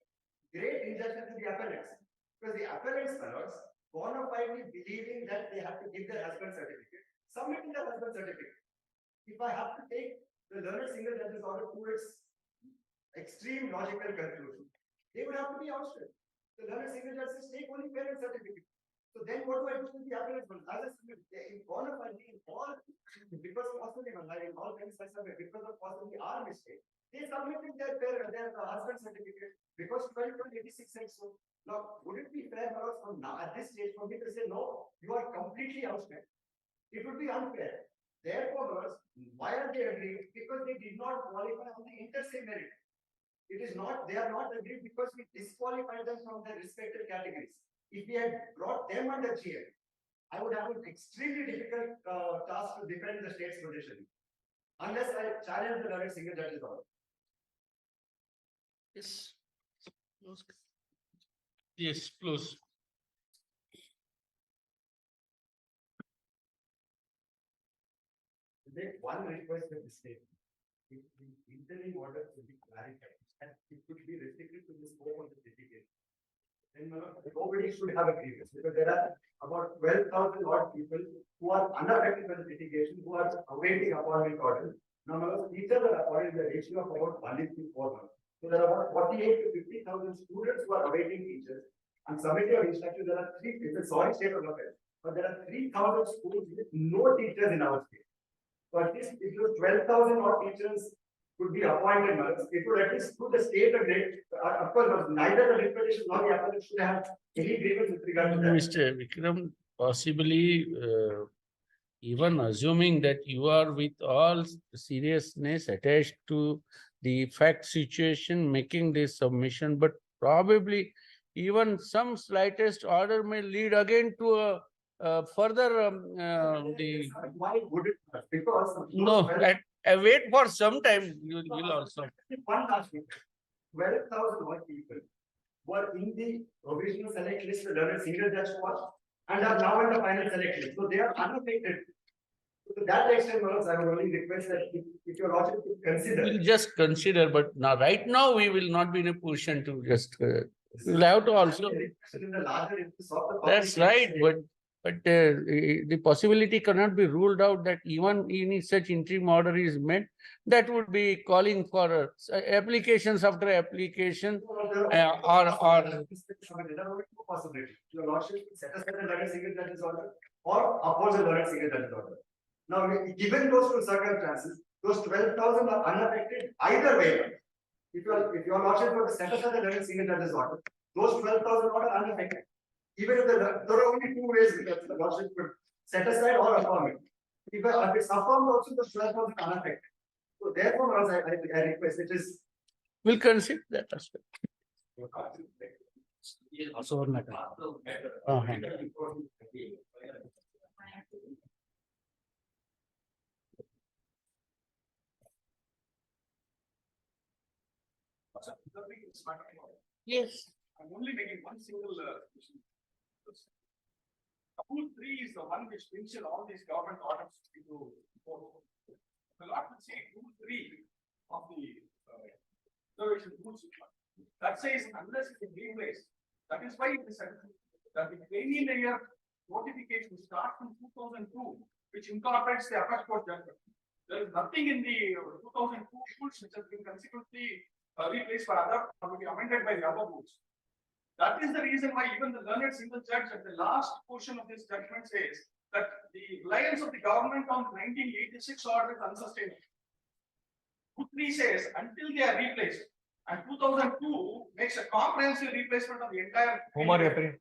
great injustice to the appellants. Because the appellants, fellows, bona fidely believing that they have to give their husband certificate, submitting their husband certificate. If I have to take the learned single judge's order to its extreme logical conclusion, they would have to be ousted. The learned single judge says take only parent certificate. So then what do I do with the appellants? Well, as I said, in bona fide, in all, because possibly in all things because of possibly our mistake, they submitted their husband certificate because 1286 said so. Now, would it be fair from now at this stage for me to say no, you are completely ousted? It would be unfair. Therefore, why are they agreeing? Because they did not qualify on the interstate merit. It is not, they are not agreed because we disqualified them from their respective categories. If we had brought them under GL, I would have an extremely difficult task to defend the state's position, unless I challenge the learned single judge's order. Yes. Yes, close. Make one request with the state. If the interim order should be clarified, and it could be restricted to the scope of the litigation. Then nobody should have a grievance because there are about 12,000 odd people who are unaffected by the litigation, who are awaiting appointment orders. Now, teachers are appointed in the ratio of about 1:4. So there are about 48 to 50,000 students who are awaiting teachers. And submitting of instruction, there are three. It's a sorry state of affairs, but there are 3,000 schools with no teachers in our state. So at least if you 12,000 odd teachers could be appointed, it would at least put the state a great. Of course, neither the reputation nor the appellate should have any grievance with regard to that. Mr. Vikram, possibly even assuming that you are with all seriousness attached to the fact situation, making this submission, but probably even some slightest order may lead again to a further Why would it? Because no, wait for some time, you will also. One last thing. 12,000 odd people were in the provisional select list, the learned single judge was, and are now in the final select list. So they are unaffected. To that extent, I would only request that if your lordship could consider. We'll just consider, but now, right now, we will not be in a position to just. We'll have to also. In the larger interest of the That's right, but the possibility cannot be ruled out that even any such interim order is met, that would be calling for applications after application or. There are only two possibilities. Your lordship set aside the learned single judge's order or oppose the learned single judge's order. Now, given those two circumstances, those 12,000 are unaffected either way. If your lordship were to set aside the learned single judge's order, those 12,000 are unaffected. Even if there are only two ways that the lordship could set aside or affirm it. If it's affirmed, also the 12,000 are unaffected. So therefore, I request it is. We'll consider that aspect. Also, matter. Yes. I'm only making one single issue. Rule 3 is the one which brings in all these government orders into force. The lot will say Rule 3 of the reservation rules that says unless it is replaced. That is why it is said that the training layer notification starts from 2002, which incorporates the apex court judgment. There is nothing in the 2002 rules which has been consequently replaced by other or will be amended by the other rules. That is the reason why even the learned single judge at the last portion of this judgment says that the reliance of the government on 1986 order is unsustainable. 3 says until they are replaced, and 2002 makes a comprehensive replacement of the entire. Whom are you appearing?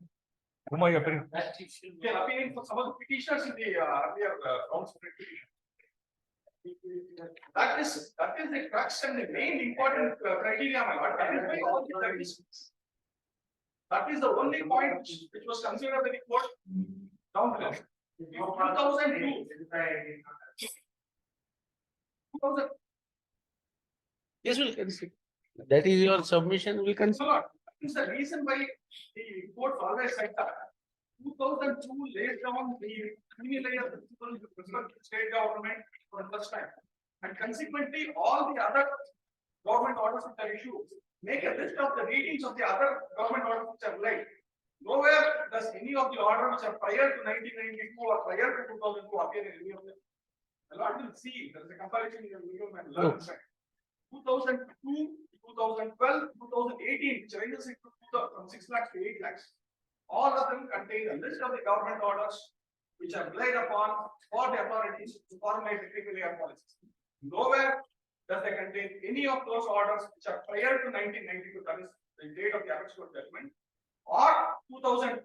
Whom are you appearing? They are appearing for some of the petitioners in the earlier rounds of petition. That is the crux and the main important criteria, my lord. That is why all the judges. That is the only point which was considered by the court down below. 2002. 2000. Yes, we'll consider. That is your submission, we consider. That is the reason why the court always said that 2002 lays down the creamy layer principle with respect to state government for the first time. And consequently, all the other government orders which are issued make a list of the readings of the other government orders which are laid. Nowhere does any of the orders which are prior to 1992 or prior to 2002 appear in any of them. The Lord will see there is a comparison in your video and learn. 2002, 2012, 2018, which ranges from 6 lakhs to 8 lakhs. All of them contain a list of the government orders which are relied upon for the authorities to formulate the criminal layer policies. Nowhere does they contain any of those orders which are prior to 1992, that is the date of the apex court judgment, or 2002,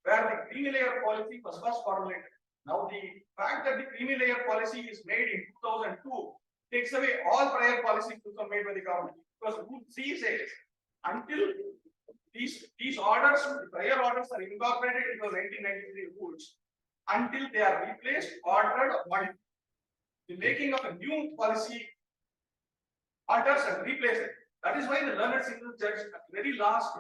where the creamy layer policy was first formulated. Now, the fact that the creamy layer policy is made in 2002 takes away all prior policies which were made by the government. Because Rule 3 says until these orders, the prior orders are incorporated into the 1993 rules, until they are replaced, ordered, or modified. The making of a new policy alters and replaces it. That is why the learned single judge at the very last.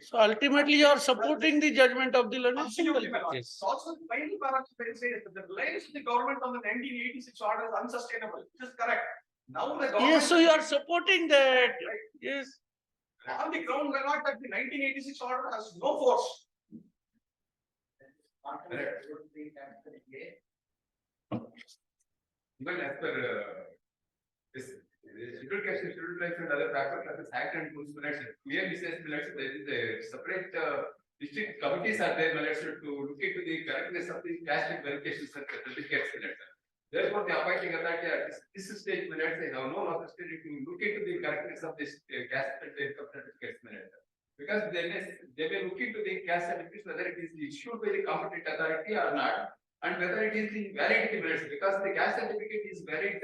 So ultimately, you are supporting the judgment of the learned single Absolutely, my lord. judge. Also, the final paragraph says that the reliance of the government on the 1986 order is unsustainable. This is correct. Now the government. Yes, so you are supporting that. Right. Yes. On the ground, my lord, that the 1986 order has no force. Even as per this scheduled caste and scheduled tribes and other backward classes act and rules, clearly says there is a separate district committees are there to look into the correctness of the caste verification certificates. Therefore, the appointing authority at this stage they have no authority to look into the correctness of this caste and income certificates. Because they may look into the caste certificates whether it is issued by the competent authority or not, and whether it is in validity minutes, because the caste certificate is valid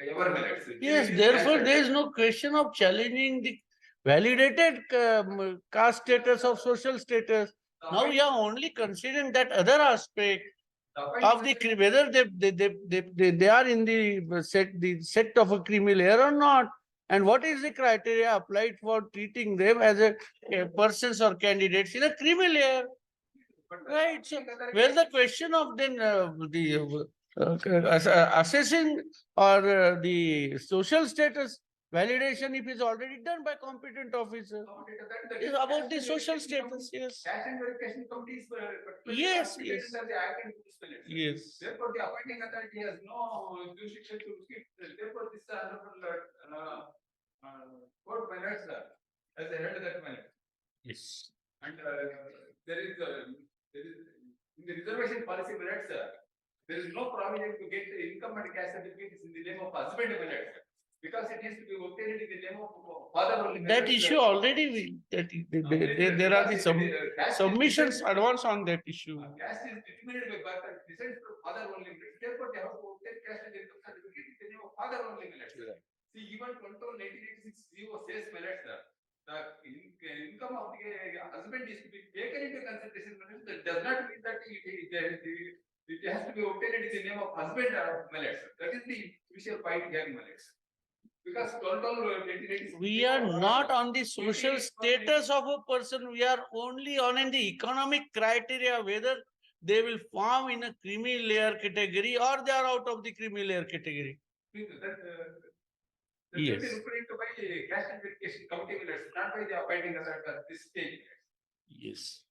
ever minutes. Yes, therefore, there is no question of challenging the validated caste status of social status. Now we are only considering that other aspect of the whether they are in the set of a creamy layer or not, and what is the criteria applied for treating them as a persons or candidates in a creamy layer. Right. So where the question of then assessing or the social status validation, if is already done by competent officer, is about the social status. Yes. Caste and verification committees Yes, yes. Yes. Therefore, the appointing authority has no jurisdiction to look at. Therefore, this honorable court minutes as a head of that minute. Yes. And there is in the reservation policy minutes, there is no provision to get the income and caste certificates in the name of husband minutes, because it is to be obtained in the name of father only. That issue already there are the submissions advance on that issue. Caste is determined by birth and descends from father only. Therefore, they have to obtain caste and income certificate in the name of father only. See, even 1986 CO says the income of the husband is to be taken into consideration. That does not mean that it has to be obtained in the name of husband or millets. That is the crucial point here in millets. Because 12/12/2020. We are not on the social status of a person. We are only on in the economic criteria, whether they will form in a creamy layer category or they are out of the creamy layer category. That Yes. will be looked into by caste verification committee minutes, not by the appointing us at this stage. Yes.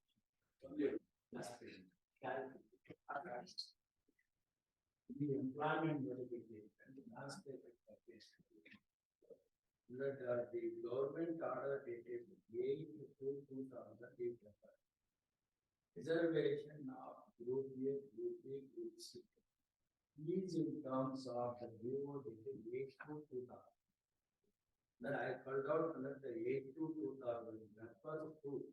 The employment verification, last that the government order dated 8/2/2008. Reservation of group A, group B, group C. These in terms of the BO dated 8/2/2000. Then I called out under the 8/2/2000, that was true.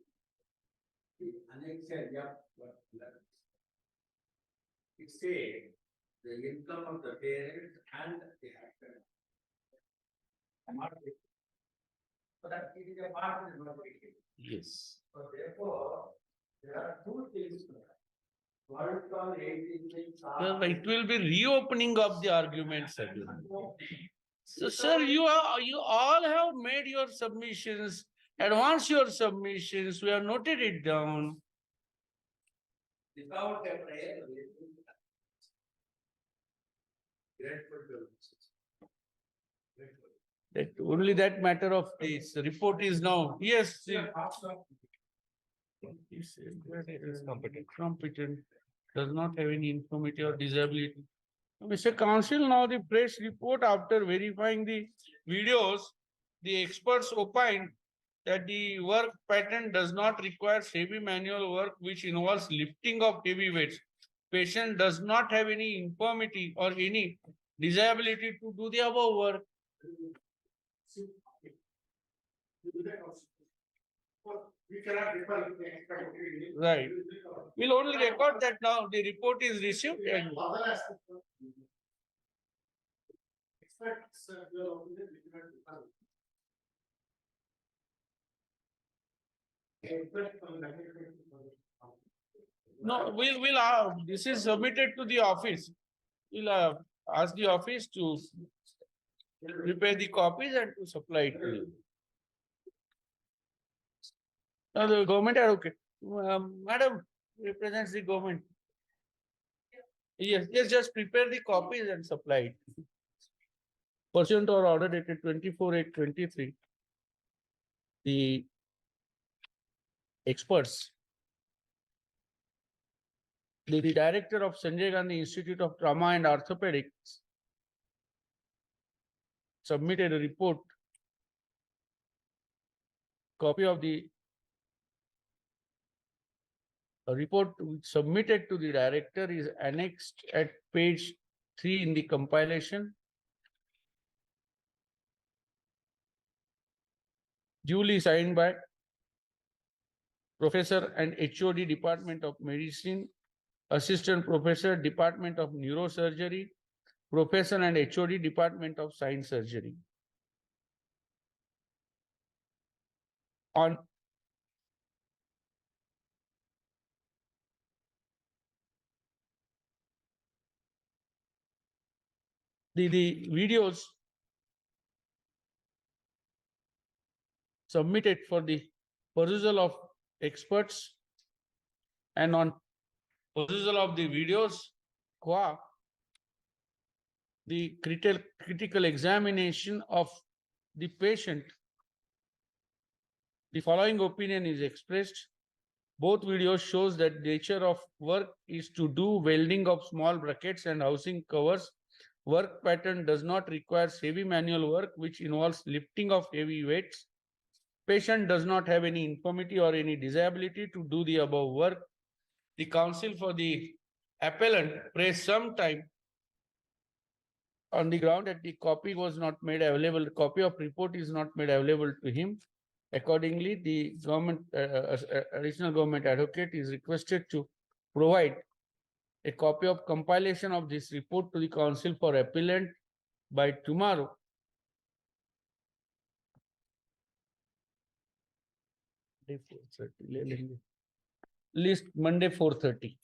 The annexure, yeah, but it said the income of the parents and the actor. So that it is a part of the notification. Yes. So therefore, there are two things. What is called 8/6. Well, it will be reopening of the arguments again. So, sir, you all have made your submissions, advance your submissions. We have noted it down. Without a prayer. Grateful to. That only that matter of this report is now, yes. Is Competent, does not have any infirmity or disability. Mr. Council, now the press report after verifying the videos, the experts opined that the work pattern does not require heavy manual work which involves lifting of heavy weights. Patient does not have any infirmity or any disability to do the above work. We cannot refer. Right. We'll only record that now the report is received and no, we'll this is submitted to the office. We'll ask the office to prepare the copies and to supply it to you. Now the government advocate, madam represents the government. Yes, just prepare the copies and supply it. Pursuant to our order dated 24/8/23, the experts, the director of Sanjay Gandhi Institute of Trauma and Orthopedics submitted a report, copy of the report submitted to the director is annexed at page 3 in the compilation. Duly signed by Professor and HOD Department of Medicine, Assistant Professor Department of Neurosurgery, Professor and HOD Department of Science Surgery. On the videos submitted for the perusal of experts and on perusal of the videos, the critical examination of the patient, the following opinion is expressed. Both videos shows that nature of work is to do welding of small brackets and housing covers. Work pattern does not require heavy manual work which involves lifting of heavy weights. Patient does not have any infirmity or any disability to do the above work. The counsel for the appellant praised some time on the ground that the copy was not made available, the copy of report is not made available to him. Accordingly, the government, additional government advocate is requested to provide a copy of compilation of this report to the council for appellant by tomorrow. List Monday 4:30.